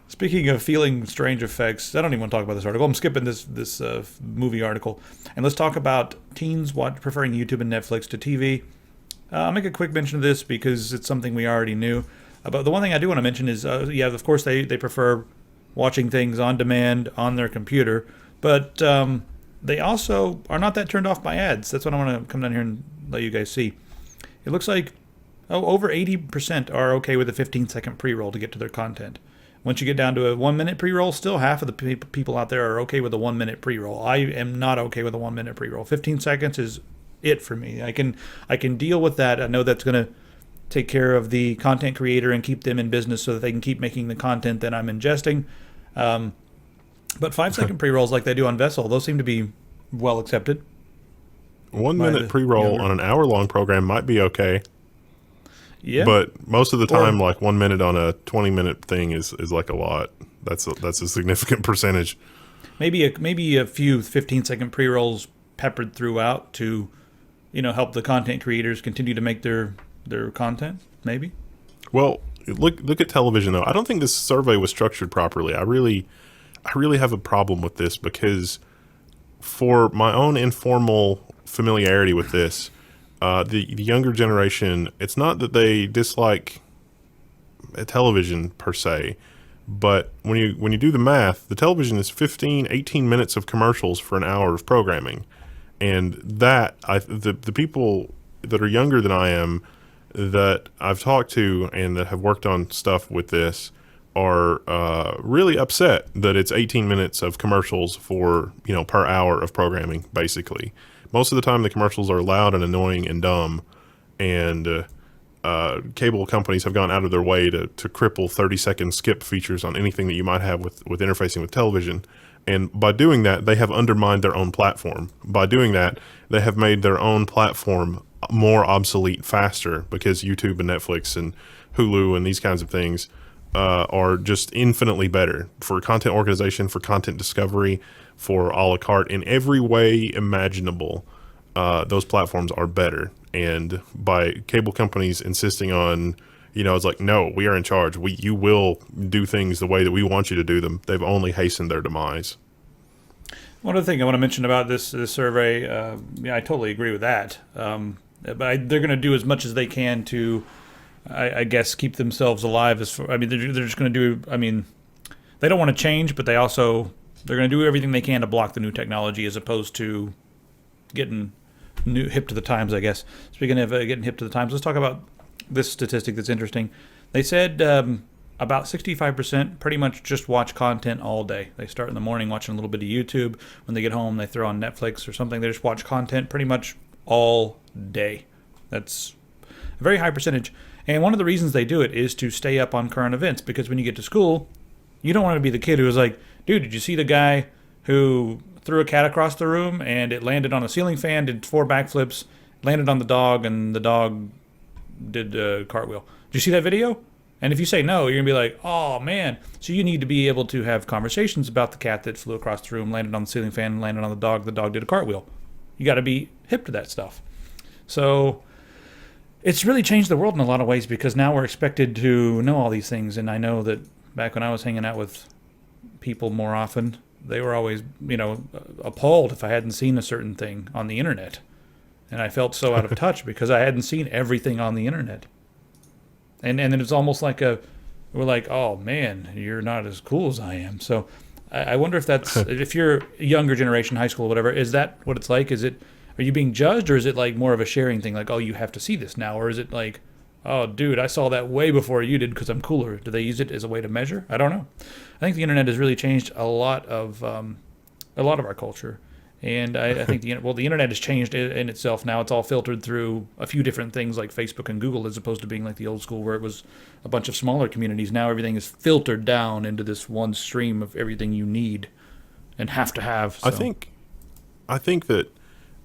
Speaking of feeling strange effects, I don't even want to talk about this article. I'm skipping this movie article. And let's talk about teens preferring YouTube and Netflix to TV. I'll make a quick mention of this because it's something we already knew. But the one thing I do want to mention is, yeah, of course, they prefer watching things on demand on their computer. But they also are not that turned off by ads. That's what I want to come down here and let you guys see. It looks like over 80% are okay with a 15-second pre-roll to get to their content. Once you get down to a 1-minute pre-roll, still half of the people out there are okay with a 1-minute pre-roll. I am not okay with a 1-minute pre-roll. 15 seconds is it for me. I can deal with that. I know that's going to take care of the content creator and keep them in business so that they can keep making the content that I'm ingesting. But 5-second pre-rolls like they do on Vessel, those seem to be well accepted. 1-minute pre-roll on an hour-long program might be okay. Yeah, but most of the time, like 1 minute on a 20-minute thing is like a lot. That's a significant percentage. Maybe a few 15-second pre-rolls peppered throughout to, help the content creators continue to make their content. Maybe. Well, look at television though. I don't think this survey was structured properly. I really have a problem with this because, for my own informal familiarity with this. The younger generation, it's not that they dislike television per se, but when you do the math, the television is 15, 18 minutes of commercials for an hour of programming. And the people that are younger than I am that I've talked to and that have worked on stuff with this are really upset that it's 18 minutes of commercials for, per hour of programming, basically. Most of the time, the commercials are loud and annoying and dumb, and cable companies have gone out of their way to cripple 30-second skip features on anything that you might have with interfacing with television. And by doing that, they have undermined their own platform. By doing that, they have made their own platform more obsolete faster because YouTube and Netflix and Hulu and these kinds of things are just infinitely better for content organization, for content discovery, for a la carte in every way imaginable. Those platforms are better, and by cable companies insisting on, it's like, no, we are in charge. You will do things the way that we want you to do them. They've only hastened their demise. One other thing I want to mention about this survey, I totally agree with that. But they're going to do as much as they can to, I guess, keep themselves alive. They're just going to do. They don't want to change, but they're going to do everything they can to block the new technology, as opposed to getting hip to the times, I guess. Speaking of getting hip to the times, let's talk about this statistic that's interesting. They said about 65% pretty much just watch content all day. They start in the morning watching a little bit of YouTube. When they get home, they throw on Netflix or something. They just watch content pretty much all day. That's a very high percentage. And one of the reasons they do it is to stay up on current events, because when you get to school, you don't want to be the kid who is like, dude, did you see the guy who threw a cat across the room and it landed on a ceiling fan, did 4 backflips, landed on the dog, and the dog did a cartwheel? Did you see that video? And if you say no, you're going to be like, oh, man. So you need to be able to have conversations about the cat that flew across the room, landed on the ceiling fan, landed on the dog did a cartwheel. You got to be hip to that stuff. So it's really changed the world in a lot of ways, because now we're expected to know all these things. And I know that back when I was hanging out with people more often, they were always, appalled if I hadn't seen a certain thing on the internet. And I felt so out of touch because I hadn't seen everything on the internet. And then it's almost like we're like, oh man, you're not as cool as I am. So I wonder if that's, if you're a younger generation, high school, whatever, is that what it's like? Are you being judged, or is it like more of a sharing thing? Like, oh, you have to see this now. Or is it like, oh, dude, I saw that way before you did because I'm cooler. Do they use it as a way to measure? I don't know. I think the internet has really changed a lot of our culture. And I think the internet has changed in itself now. It's all filtered through a few different things like Facebook and Google, as opposed to being like the old school where it was a bunch of smaller communities. Now everything is filtered down into this one stream of everything you need and have to have. So. I think that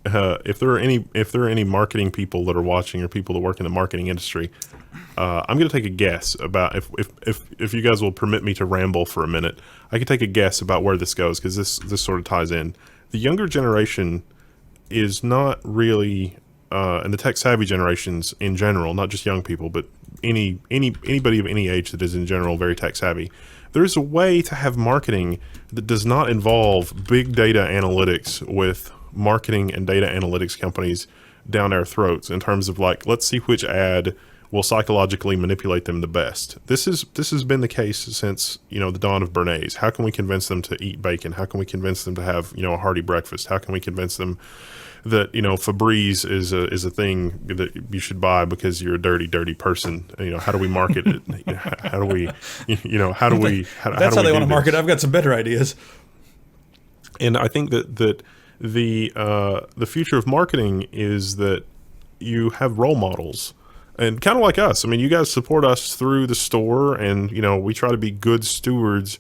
if there are any marketing people that are watching, or people that work in the marketing industry, I'm going to take a guess about if you guys will permit me to ramble for a minute. I can take a guess about where this goes, because this sort of ties in. The younger generation is not really, and the tech savvy generations in general, not just young people, but anybody of any age that is in general very tech savvy. There is a way to have marketing that does not involve big data analytics with marketing and data analytics companies down our throats, in terms of like, let's see which ad will psychologically manipulate them the best. This has been the case since, the dawn of Bernays. How can we convince them to eat bacon? How can we convince them to have, a hearty breakfast? How can we convince them that, Febreze is a thing that you should buy because you're a dirty person? How do we market it? How do we, how do we? That's how they want to market it. I've got some better ideas. And I think that the future of marketing is that you have role models. And kind of like us. I mean, you guys support us through the store, and, we try to be good stewards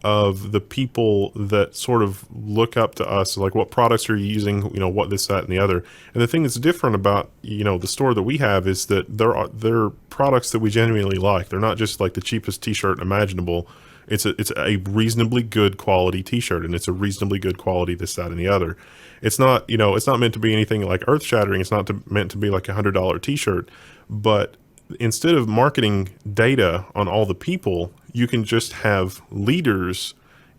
of the people that sort of look up to us. Like, what products are you using, what this, that, and the other. And the thing that's different about, the store that we have is that they're products that we genuinely like. They're not just like the cheapest t-shirt imaginable. It's a reasonably good quality t-shirt, and it's a reasonably good quality this, that, and the other. It's not, it's not meant to be anything like earth-shattering. It's not meant to be like $100 t-shirt. But instead of marketing data on all the people, you can just have leaders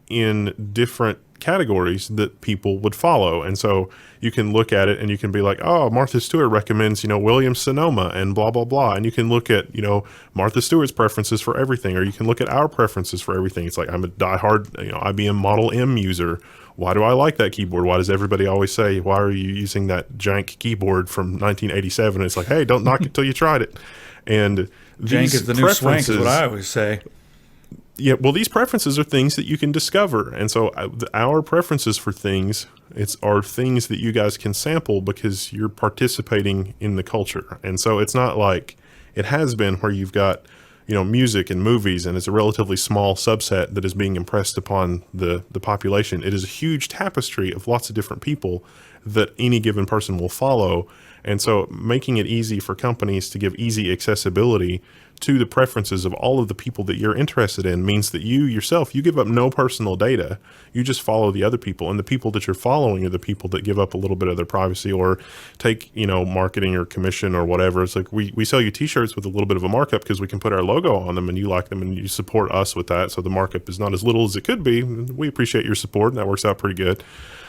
in different categories that people would follow. And so you can look at it and you can be like, oh, Martha Stewart recommends, Williams Sonoma and blah, blah, blah. And you can look at, Martha Stewart's preferences for everything, or you can look at our preferences for everything. It's like, I'm a diehard, IBM Model M user. Why do I like that keyboard? Why does everybody always say, why are you using that jank keyboard from 1987? And it's like, hey, don't knock it till you tried it. And jank is the new swank, is what I always say. Yeah, well, these preferences are things that you can discover. And so our preferences for things, are things that you guys can sample because you're participating in the culture. And so it's not like it has been where you've got, music and movies, and it's a relatively small subset that is being impressed upon the population. It is a huge tapestry of lots of different people that any given person will follow. And so making it easy for companies to give easy accessibility to the preferences of all of the people that you're interested in means that you yourself, you give up no personal data. You just follow the other people, and the people that you're following are the people that give up a little bit of their privacy or take, marketing or commission or whatever. It's like we sell you t-shirts with a little bit of a markup because we can put our logo on them and you like them and you support us with that. So the markup is not as little as it could be. We appreciate your support, and that works out pretty good.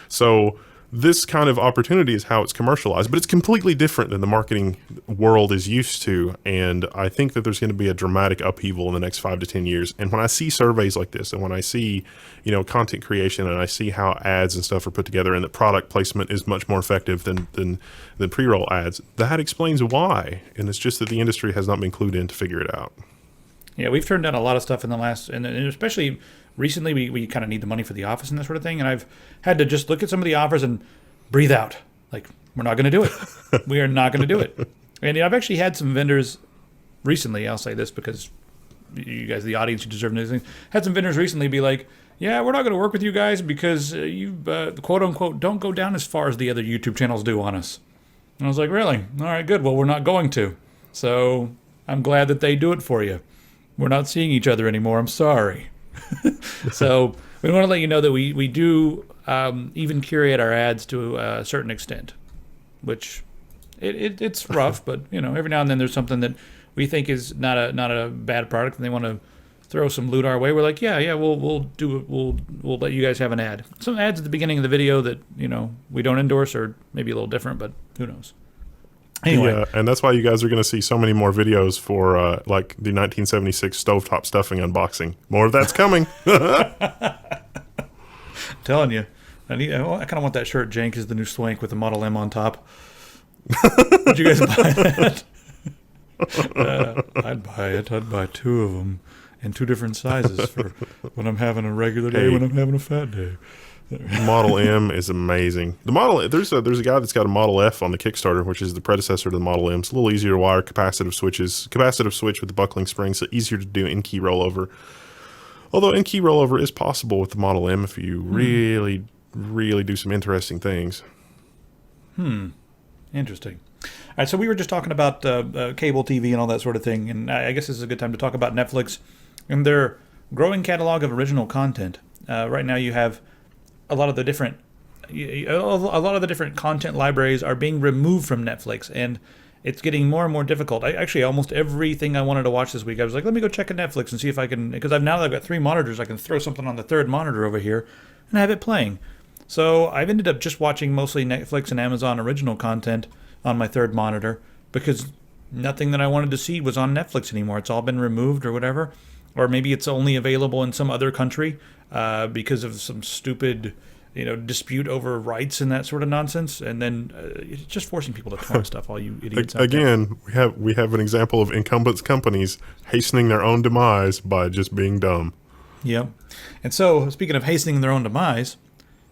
So this kind of opportunity is how it's commercialized, but it's completely different than the marketing world is used to. And I think that there's going to be a dramatic upheaval in the next 5 to 10 years. And when I see surveys like this, and when I see, content creation, and I see how ads and stuff are put together, and that product placement is much more effective than pre-roll ads, that explains why. And it's just that the industry has not been clued in to figure it out. Yeah, we've turned down a lot of stuff in the last, and especially recently, we kind of need the money for the office and that sort of thing. And I've had to just look at some of the offers and breathe out. Like, we're not going to do it. We are not going to do it. And I've actually had some vendors recently, I'll say this because you guys, the audience, you deserve these things. Had some vendors recently be like, yeah, we're not going to work with you guys because you, quote unquote, don't go down as far as the other YouTube channels do on us. And I was like, really? All right, good. Well, we're not going to. So I'm glad that they do it for you. We're not seeing each other anymore. I'm sorry. So we want to let you know that we do even curate our ads to a certain extent, which it's rough, but every now and then there's something that we think is not a bad product, and they want to throw some loot our way. We're like, yeah, we'll do it. We'll let you guys have an ad. Some ads at the beginning of the video that we don't endorse, or maybe a little different, but who knows. Anyway. Yeah, and that's why you guys are going to see so many more videos for like the 1976 stovetop stuffing unboxing. More of that's coming. Telling you, I kind of want that shirt, Jank, is the new swank with the Model M on top. Would you guys buy that? I'd buy it. I'd buy 2 of them in 2 different sizes for when I'm having a regular day, when I'm having a fat day. Model M is amazing. There's a guy that's got a Model F on the Kickstarter, which is the predecessor to the Model M. It's a little easier to wire, capacitive switch with the buckling spring, so easier to do in-key rollover. Although in-key rollover is possible with the Model M if you really, really do some interesting things. Interesting. All right, so we were just talking about cable TV and all that sort of thing, and I guess this is a good time to talk about Netflix and their growing catalog of original content. Right now you have a lot of the different content libraries are being removed from Netflix, and it's getting more and more difficult. Actually, almost everything I wanted to watch this week, I was like, let me go check at Netflix and see if I can, because I've got 3 monitors, I can throw something on the 3rd monitor over here and have it playing. So I've ended up just watching mostly Netflix and Amazon original content on my 3rd monitor because nothing that I wanted to see was on Netflix anymore. It's all been removed or whatever. Or maybe it's only available in some other country because of some stupid, dispute over rights and that sort of nonsense. And then it's just forcing people to torrent stuff. All you idiots. Again, we have an example of incumbent companies hastening their own demise by just being dumb. Yeah. And so, speaking of hastening their own demise,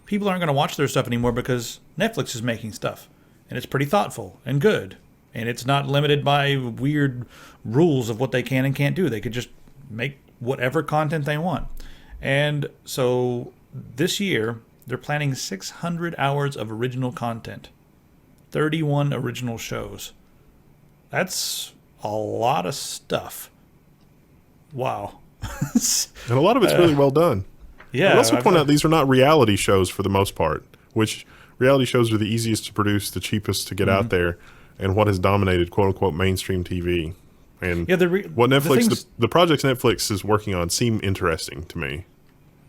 people aren't going to watch their stuff anymore because Netflix is making stuff, and it's pretty thoughtful and good, and it's not limited by weird rules of what they can and can't do. They could just make whatever content they want. And so this year, they're planning 600 hours of original content, 31 original shows. That's a lot of stuff. Wow. And a lot of it's really well done. Yeah. I'd also point out these are not reality shows for the most part, which reality shows are the easiest to produce, the cheapest to get out there, and what has dominated quote-unquote mainstream TV. And what Netflix, the projects Netflix is working on seem interesting to me.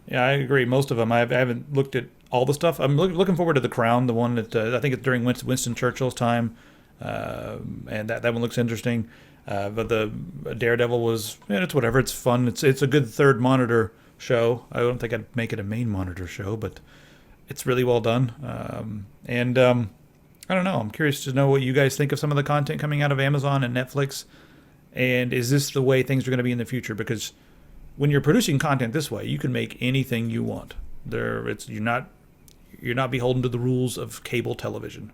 Yeah, I agree. Most of them. I haven't looked at all the stuff. I'm looking forward to The Crown, the one that I think it's during Winston Churchill's time, and that one looks interesting. But the Daredevil was, it's whatever. It's fun. It's a good 3rd monitor show. I don't think I'd make it a main monitor show, but it's really well done. And I don't know. I'm curious to know what you guys think of some of the content coming out of Amazon and Netflix. And is this the way things are going to be in the future? Because when you're producing content this way, you can make anything you want. You're not beholden to the rules of cable television.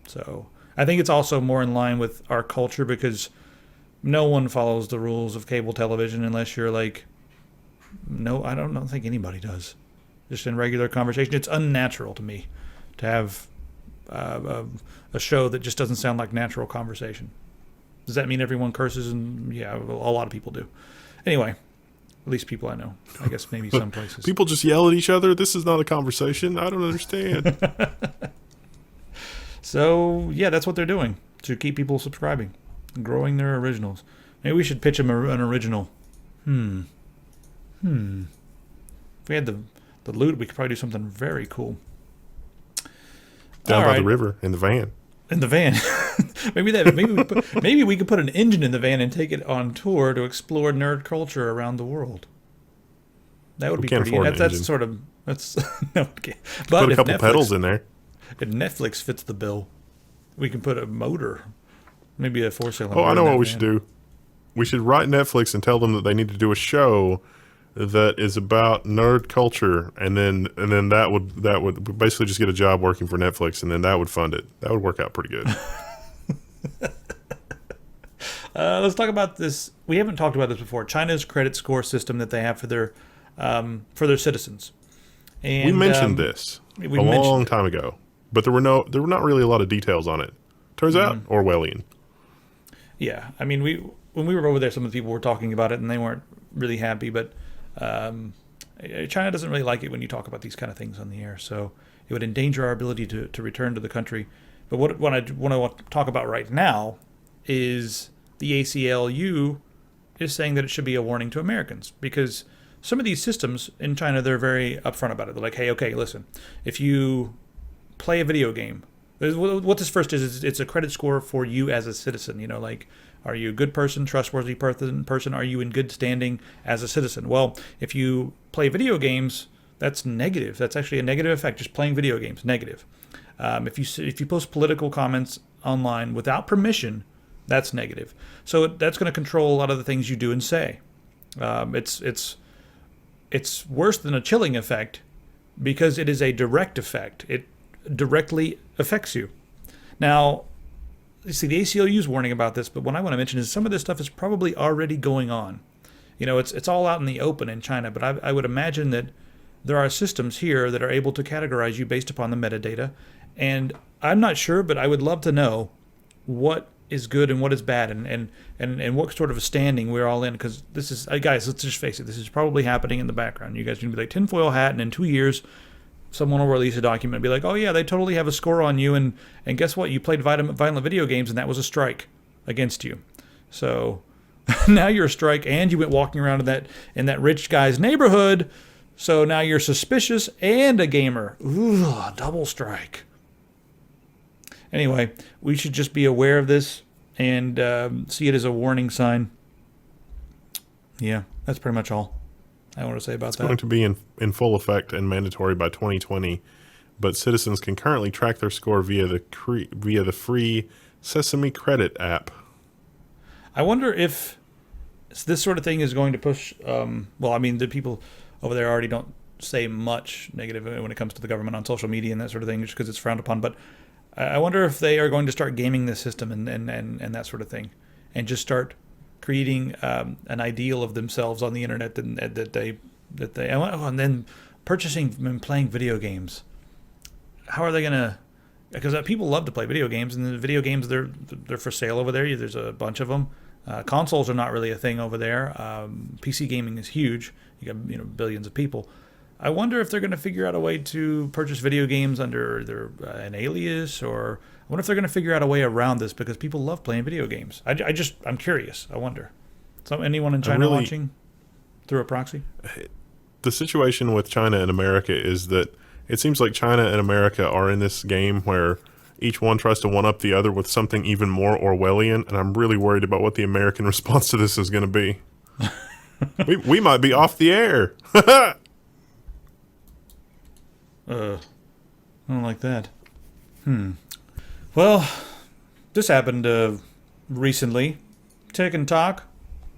So I think it's also more in line with our culture because no one follows the rules of cable television unless you're like, no, I don't think anybody does. Just in regular conversation, it's unnatural to me to have a show that just doesn't sound like natural conversation. Does that mean everyone curses? And yeah, a lot of people do. Anyway, at least people I know. I guess maybe some places. People just yell at each other. This is not a conversation. I don't understand. So yeah, that's what they're doing to keep people subscribing, growing their originals. Maybe we should pitch them an original. If we had the loot, we could probably do something very cool. Down by the river in the van. In the van. maybe we could put an engine in the van and take it on tour to explore nerd culture around the world. That would be pretty. That's sort of no. Okay. But put a couple pedals in there. If Netflix fits the bill, we can put a motor, maybe a 4-cylinder. Oh, I know what we should do. We should write Netflix and tell them that they need to do a show that is about nerd culture, and then that would basically just get a job working for Netflix, and then that would fund it. That would work out pretty good. Let's talk about this. We haven't talked about this before. China's credit score system that they have for their citizens. And, we mentioned this a long time ago, but there were not really a lot of details on it. Turns out Orwellian. Yeah, I mean, when we were over there, some of the people were talking about it, and they weren't really happy. But China doesn't really like it when you talk about these kind of things on the air, so it would endanger our ability to return to the country. But what I want to talk about right now is the ACLU is saying that it should be a warning to Americans, because some of these systems in China, they're very upfront about it. They're like, hey, okay, listen, if you play a video game, what this first is it's a credit score for you as a citizen. You know, like, are you a good person, trustworthy person? Are you in good standing as a citizen? Well, if you play video games, that's negative. That's actually a negative effect. Just playing video games, negative. If you post political comments online without permission, that's negative. So that's going to control a lot of the things you do and say. It's worse than a chilling effect because it is a direct effect. It directly affects you. Now, you see, the ACLU is warning about this, but what I want to mention is some of this stuff is probably already going on. You know, it's all out in the open in China, but I would imagine that there are systems here that are able to categorize you based upon the metadata. And I'm not sure, but I would love to know what is good and what is bad, and what sort of a standing we're all in, because this is, guys, let's just face it, this is probably happening in the background. You guys are going to be like tinfoil hat, and in 2 years, someone will release a document and be like, oh yeah, they totally have a score on you, and guess what? You played violent video games, and that was a strike against you. So now you're a strike, and you went walking around in that rich guy's neighborhood, so now you're suspicious and a gamer. Ooh, double strike. Anyway, we should just be aware of this and see it as a warning sign. Yeah, that's pretty much all I want to say about that. It's going to be in full effect and mandatory by 2020, but citizens can currently track their score via the free Sesame Credit app. I wonder if this sort of thing is going to push. Well, I mean, the people over there already don't say much negative when it comes to the government on social media and that sort of thing, just because it's frowned upon. But I wonder if they are going to start gaming the system and that sort of thing, and just start creating an ideal of themselves on the internet and then purchasing and playing video games. How are they going to? Because people love to play video games, and the video games they're for sale over there. There's a bunch of them. Consoles are not really a thing over there. PC gaming is huge. You got billions of people. I wonder if they're going to figure out a way to purchase video games under an alias, or I wonder if they're going to figure out a way around this, because people love playing video games. I'm curious. I wonder. So anyone in China watching through a proxy? The situation with China and America is that it seems like China and America are in this game where each one tries to one-up the other with something even more Orwellian, and I'm really worried about what the American response to this is going to be. we might be off the air. I don't like that. Well, this happened recently. tick-tock,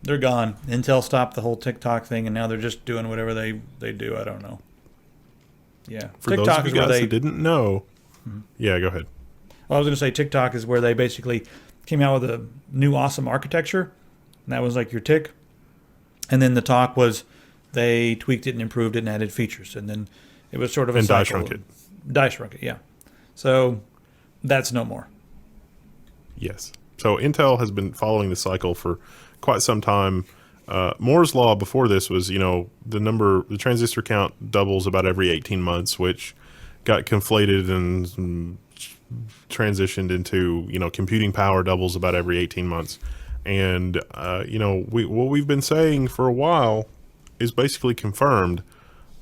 they're gone. Intel stopped the whole tick-tock thing, and now they're just doing whatever they do. I don't know. Yeah. For tick-tock those of you guys who didn't know. Yeah, go ahead. Well, I was going to say tick-tock is where they basically came out with a new awesome architecture, and that was like your tick. And then the talk was they tweaked it and improved it and added features, and then it was sort of a and cycle. Die shrunk it, yeah. So that's no more. Yes. So Intel has been following the cycle for quite some time. Moore's law before this was, the transistor count doubles about every 18 months, which got conflated and transitioned into, computing power doubles about every 18 months. And, what we've been saying for a while is basically confirmed.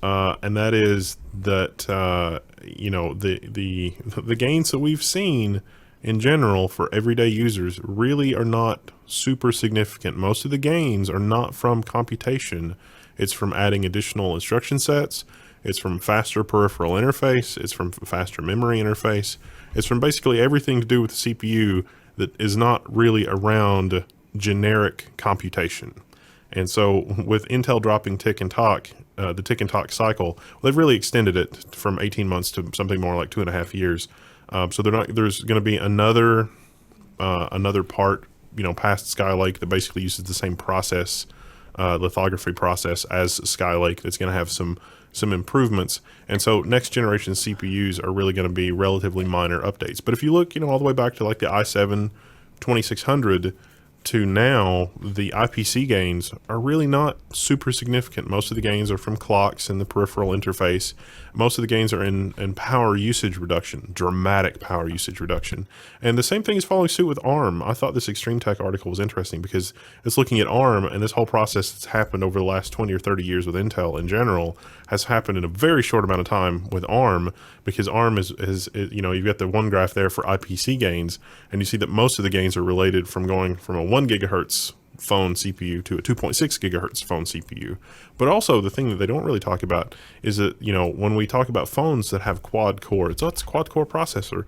And that is that, the gains that we've seen in general for everyday users really are not super significant. Most of the gains are not from computation. It's from adding additional instruction sets. It's from faster peripheral interface. It's from faster memory interface. It's from basically everything to do with the CPU that is not really around generic computation. And so with Intel dropping tick and tock, the tick and tock cycle, they've really extended it from 18 months to something more like 2.5 years. So there's going to be another part, past Skylake that basically uses the same process, lithography process as Skylake, that's going to have some improvements. And so next generation CPUs are really going to be relatively minor updates. But if you look, all the way back to like the i7 2600 to now, the IPC gains are really not super significant. Most of the gains are from clocks and the peripheral interface. Most of the gains are in power usage reduction, dramatic power usage reduction. And the same thing is following suit with ARM. I thought this Extreme Tech article was interesting because it's looking at ARM, and this whole process that's happened over the last 20 or 30 years with Intel in general has happened in a very short amount of time with ARM, because ARM is you've got the one graph there for IPC gains, and you see that most of the gains are related from going from a 1 gigahertz phone CPU to a 2.6 gigahertz phone CPU. But also the thing that they don't really talk about is that, when we talk about phones that have quad core, it's a quad core processor.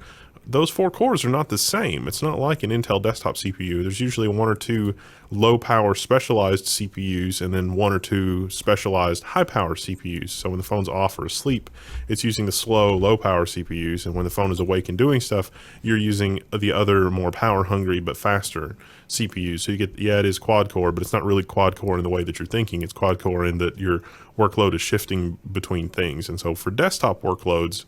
Those 4 cores are not the same. It's not like an Intel desktop CPU. There's usually 1 or 2 low power specialized CPUs and then 1 or 2 specialized high power CPUs. So when the phone's off or asleep, it's using the slow, low power CPUs. And when the phone is awake and doing stuff, you're using the other more power hungry but faster CPUs. So you get, it is quad core, but it's not really quad core in the way that you're thinking. It's quad core in that your workload is shifting between things. And so for desktop workloads,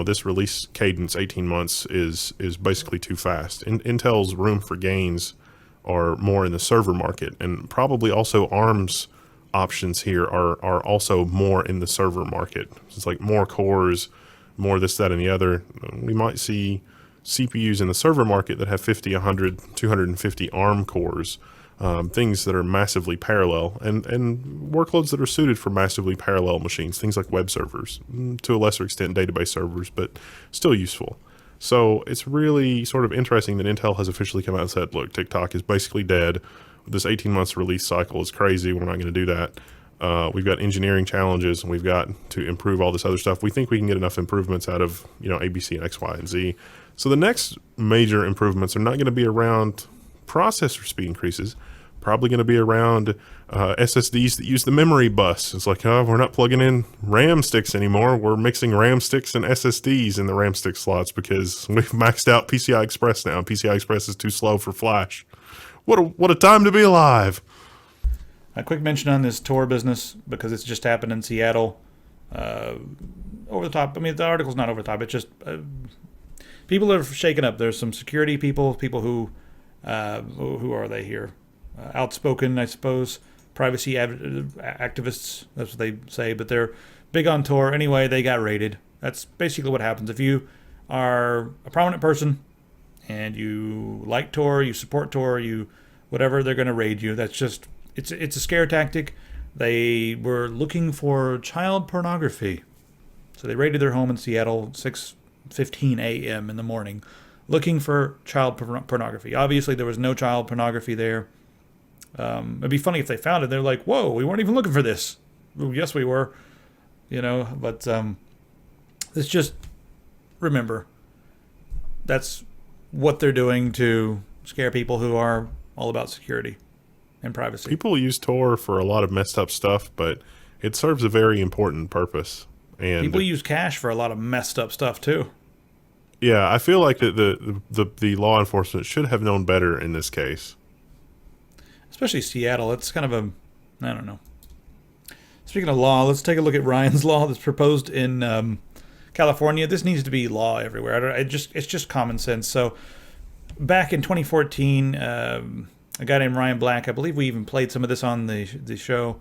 this release cadence, 18 months, is basically too fast. Intel's room for gains are more in the server market, and probably also ARM's options here are also more in the server market. It's like more cores, more this, that, and the other. We might see CPUs in the server market that have 50, 100, 250 ARM cores, things that are massively parallel, and workloads that are suited for massively parallel machines, things like web servers, to a lesser extent database servers, but still useful. So it's really sort of interesting that Intel has officially come out and said, look, tick-tock is basically dead. This 18 months release cycle is crazy. We're not going to do that. We've got engineering challenges, and we've got to improve all this other stuff. We think we can get enough improvements out of ABC and X, Y, and Z. So the next major improvements are not going to be around processor speed increases, probably going to be around SSDs that use the memory bus. It's like, we're not plugging in RAM sticks anymore. We're mixing RAM sticks and SSDs in the RAM stick slots because we've maxed out PCI Express now. PCI Express is too slow for Flash. What a time to be alive. A quick mention on this Tor business, because it's just happened in Seattle. Over the top. I mean, the article's not over the top. It's just people are shaken up. There's some security people who are they here? Outspoken, I suppose, privacy activists, that's what they say, but they're big on Tor. Anyway, they got raided. That's basically what happens. If you are a prominent person and you like Tor, you support Tor, you whatever, they're going to raid you. That's just, it's a scare tactic. They were looking for child pornography. So they raided their home in Seattle, 6:15 a.m. in the morning, looking for child pornography. Obviously, there was no child pornography there. It'd be funny if they found it. They're like, whoa, we weren't even looking for this. Well, yes, we were. But it's just, remember, that's what they're doing to scare people who are all about security and privacy. People use Tor for a lot of messed up stuff, but it serves a very important purpose. And people use cache for a lot of messed up stuff too. Yeah, I feel like that the law enforcement should have known better in this case. Especially Seattle. It's kind of I don't know. Speaking of law, let's take a look at Ryan's law that's proposed in California. This needs to be law everywhere. It's just common sense. So back in 2014, a guy named Ryan Black, I believe we even played some of this on the show.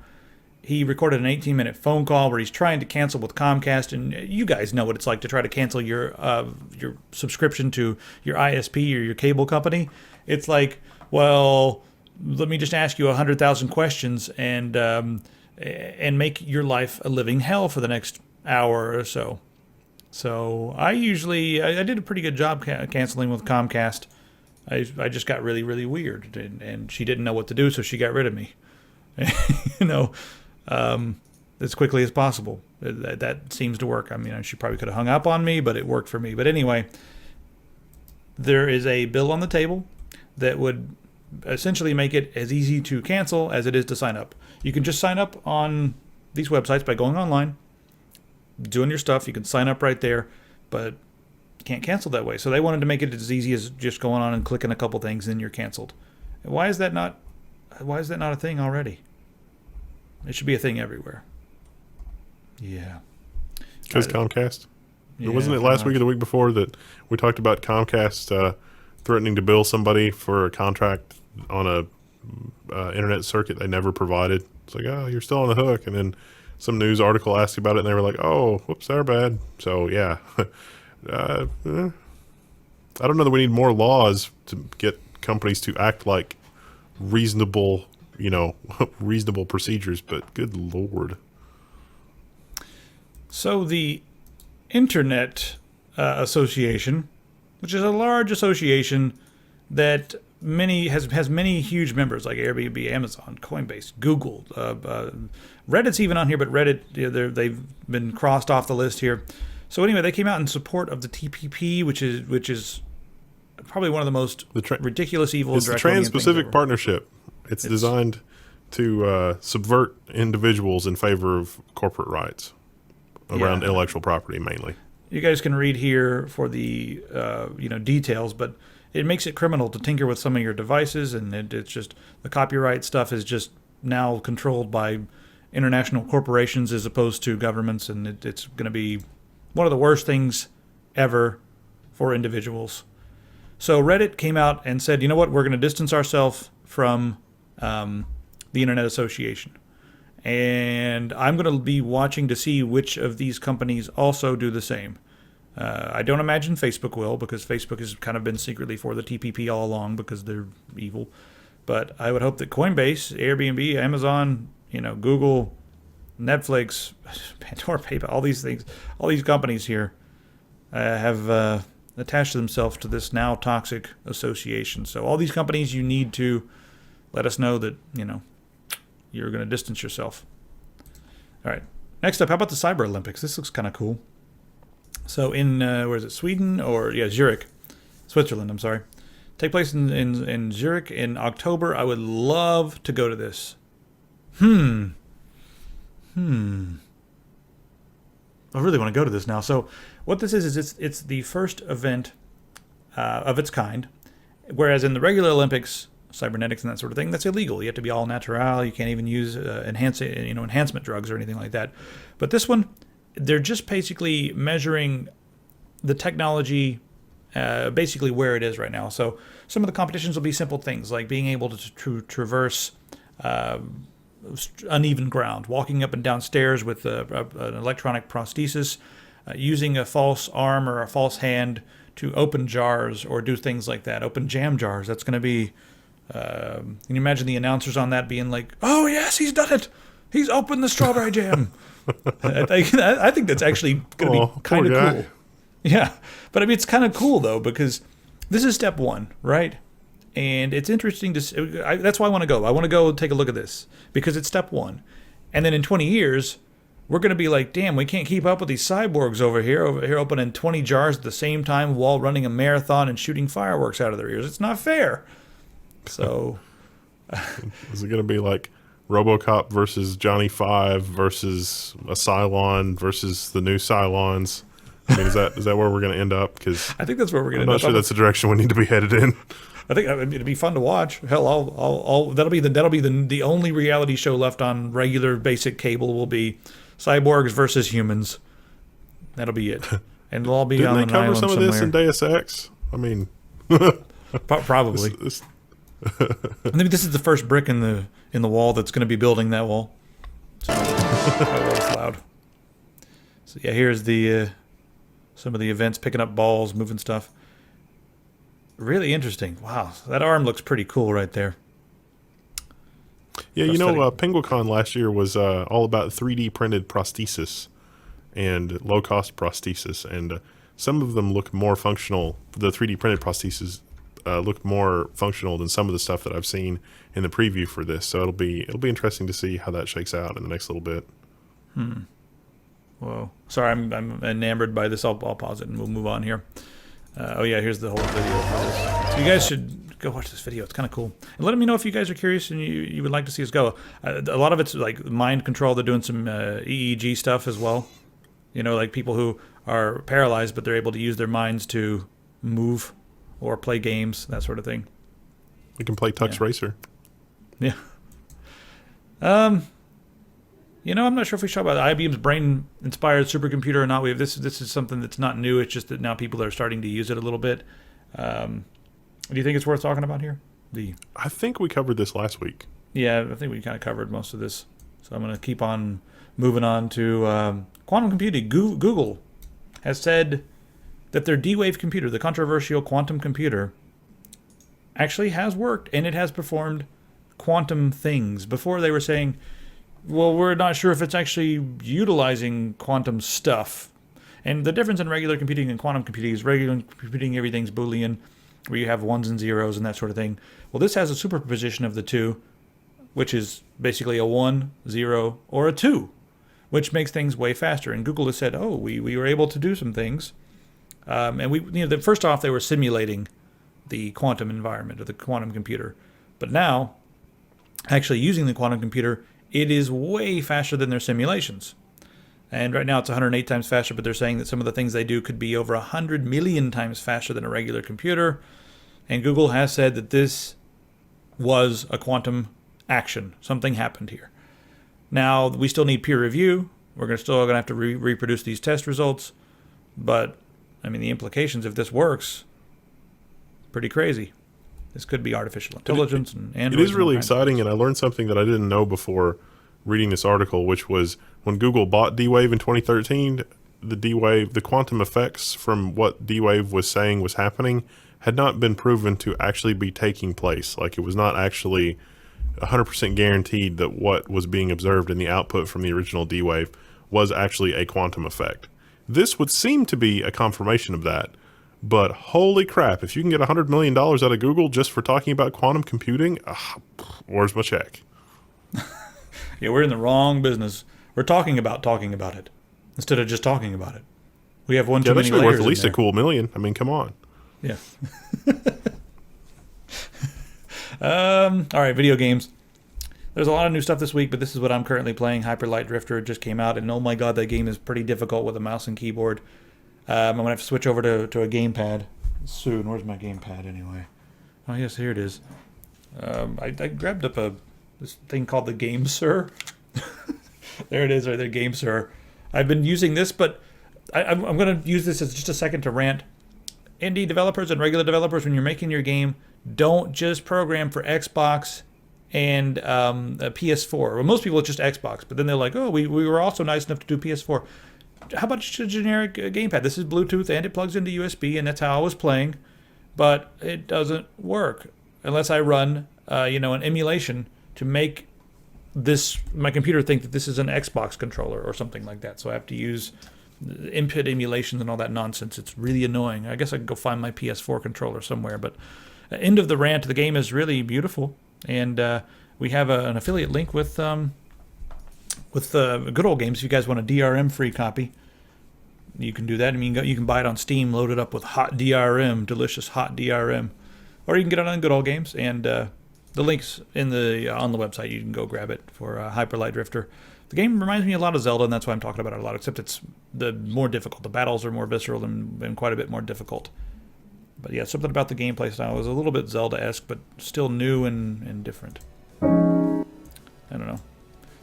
He recorded an 18-minute phone call where he's trying to cancel with Comcast, and you guys know what it's like to try to cancel your subscription to your ISP or your cable company. It's like, well, let me just ask you 100,000 questions and make your life a living hell for the next hour or so. So I did a pretty good job canceling with Comcast. I just got really, really weird, and she didn't know what to do, so she got rid of me. As quickly as possible. That seems to work. I mean, she probably could have hung up on me, but it worked for me. But anyway, there is a bill on the table that would essentially make it as easy to cancel as it is to sign up. You can just sign up on these websites by going online, doing your stuff. You can sign up right there, but you can't cancel that way. So they wanted to make it as easy as just going on and clicking a couple things, and you're canceled. Why is that not a thing already? It should be a thing everywhere. Yeah. Because Comcast? Yeah, wasn't it last week or the week before that we talked about Comcast threatening to bill somebody for a contract on a internet circuit they never provided? It's like, oh, you're still on the hook. And then some news article asked about it, and they were like, oh, whoops, they're bad. So, yeah. I don't know that we need more laws to get companies to act like reasonable reasonable procedures, but good Lord. So the Internet Association, which is a large association that has many huge members like Airbnb, Amazon, Coinbase, Google, Reddit's even on here, but Reddit, they've been crossed off the list here. So anyway, they came out in support of the TPP, which is probably one of the most ridiculous evil. It's the Trans-Pacific Partnership. It's designed to subvert individuals in favor of corporate rights around intellectual property mainly. You guys can read here for the details, but it makes it criminal to tinker with some of your devices, and it's just the copyright stuff is just now controlled by international corporations as opposed to governments, and it's going to be one of the worst things ever for individuals. So Reddit came out and said, you know what, we're going to distance ourselves from the Internet Association. And I'm going to be watching to see which of these companies also do the same. I don't imagine Facebook will, because Facebook has kind of been secretly for the TPP all along because they're evil. But I would hope that Coinbase, Airbnb, Amazon, Google, Netflix, Pandora, PayPal, all these things, all these companies here have attached themselves to this now toxic association. So all these companies, you need to let us know that, you're going to distance yourself. All right. Next up, how about the Cyber Olympics? This looks kind of cool. So in, where is it, Sweden? Zurich. Switzerland, I'm sorry. Take place in Zurich in October. I would love to go to this. I really want to go to this now. So what this is it's the first event of its kind, whereas in the regular Olympics, cybernetics and that sort of thing, that's illegal. You have to be all natural. You can't even use enhancement drugs or anything like that. But this one, they're just basically measuring the technology basically where it is right now. So some of the competitions will be simple things like being able to traverse uneven ground, walking up and down stairs with an electronic prosthesis, using a false arm or a false hand to open jars or do things like that. Open jam jars. That's going to be... can you imagine the announcers on that being like, "Oh yes, he's done it. He's opened the strawberry jam." I think that's actually going to be kind of cool. Yeah, but I mean, it's kind of cool though because this is step one, right? And it's interesting to see. That's why I want to go. I want to go take a look at this because it's step one, and then in 20 years, we're going to be like, "Damn, we can't keep up with these cyborgs over here opening 20 jars at the same time while running a marathon and shooting fireworks out of their ears. It's not fair." So, is it going to be like RoboCop versus Johnny Five versus a Cylon versus the new Cylons? I mean, is that where we're going to end up? Because I think that's where we're going to end up. I'm not sure that's the direction we need to be headed in. I think it'd be fun to watch. Hell, I'll that'll be the only reality show left on regular basic cable will be cyborgs versus humans. That'll be it, and it'll all be Didn't on they an cover island some of somewhere. this in Deus Ex? I mean. Probably. I think this is the first brick in the wall that's going to be building that wall. So, that was loud. So yeah, here's the some of the events, picking up balls, moving stuff. Really interesting. Wow, that arm looks pretty cool right there. Yeah, Penguicon last year was all about 3D printed prosthesis and low-cost prosthesis, and some of them look more functional. The 3D printed prosthesis look more functional than some of the stuff that I've seen in the preview for this. So it'll be interesting to see how that shakes out in the next little bit. Whoa. Sorry, I'm enamored by this. I'll pause it and we'll move on here. Oh yeah, here's the whole video for this. So you guys should go watch this video. It's kind of cool. And let me know if you guys are curious and you would like to see us go. A lot of it's like mind control. They're doing some EEG stuff as well. Like people who are paralyzed, but they're able to use their minds to move or play games, that sort of thing. We can play Tux Racer. Yeah. I'm not sure if we should talk about IBM's brain-inspired supercomputer or not. This is something that's not new. It's just that now people are starting to use it a little bit. Do you think it's worth talking about here? I think we covered this last week. Yeah, I think we kind of covered most of this. So I'm going to keep on moving on to quantum computing. Google has said that their D-Wave computer, the controversial quantum computer, actually has worked, and it has performed quantum things. Before they were saying, well, we're not sure if it's actually utilizing quantum stuff. And the difference in regular computing and quantum computing is regular computing, everything's Boolean, where you have ones and zeros and that sort of thing. Well, this has a superposition of the two, which is basically a 1, 0, or a 2, which makes things way faster. And Google has said, oh, we were able to do some things. And first off, they were simulating the quantum environment or the quantum computer. But now, actually using the quantum computer, it is way faster than their simulations. And right now it's 108 times faster, but they're saying that some of the things they do could be over 100 million times faster than a regular computer. And Google has said that this was a quantum action. Something happened here. Now, we still need peer review. We're still going to have to reproduce these test results. But, the implications if this works, pretty crazy. This could be artificial intelligence and Android. It is really exciting, and I learned something that I didn't know before reading this article, which was when Google bought D-Wave in 2013, the quantum effects from what D-Wave was saying was happening had not been proven to actually be taking place. Like, it was not actually 100% guaranteed that what was being observed in the output from the original D-Wave was actually a quantum effect. This would seem to be a confirmation of that. But holy crap, if you can get $100 million out of Google just for talking about quantum computing, where's my check? Yeah, we're in the wrong business. We're talking about it instead of just talking about it. We have too many layers. Yeah, that should be worth at least a cool million. Come on. Yeah. All right, video games. There's a lot of new stuff this week, but this is what I'm currently playing. Hyper Light Drifter just came out, and oh my god, that game is pretty difficult with a mouse and keyboard. I'm going to have to switch over to a gamepad soon. Where's my gamepad anyway? Oh, yes, here it is. I grabbed up this thing called the Game Sir. There it is right there, Game Sir. I've been using this, but I'm going to use this as just a second to rant. Indie developers and regular developers, when you're making your game, don't just program for Xbox and a PS4. Well, most people it's just Xbox, but then they're like, oh, we were also nice enough to do PS4. How about just a generic gamepad? This is Bluetooth and it plugs into USB, and that's how I was playing, but it doesn't work unless I run an emulation to make my computer think that this is an Xbox controller or something like that. So I have to use input emulations and all that nonsense. It's really annoying. I guess I could go find my PS4 controller somewhere, but end of the rant. The game is really beautiful, and we have an affiliate link with Good Old Games. If you guys want a DRM free copy, you can do that. You can buy it on Steam, load it up with hot DRM, delicious hot DRM, or you can get it on Good Old Games. And the link's on the website. You can go grab it for Hyper Light Drifter. The game reminds me a lot of Zelda, and that's why I'm talking about it a lot. Except it's the more difficult. The battles are more visceral and quite a bit more difficult. But yeah, something about the gameplay style is a little bit Zelda-esque, but still new and different. I don't know.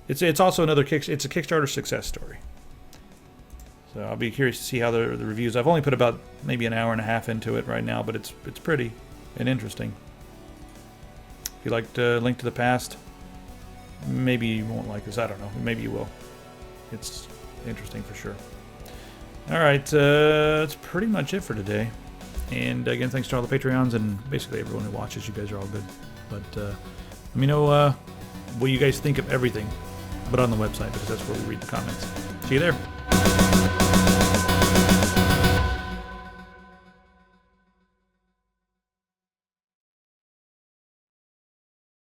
It's also it's a Kickstarter success story. So I'll be curious to see how the reviews. I've only put about maybe an hour and a half into it right now, but it's pretty. and interesting. If you liked Link to the Past, maybe you won't like this. I don't know. Maybe you will. It's interesting for sure. All right, that's pretty much it for today. And again, thanks to all the Patreons and basically everyone who watches. You guys are all good. But let me know what you guys think of everything, but on the website, because that's where we read the comments. See you there.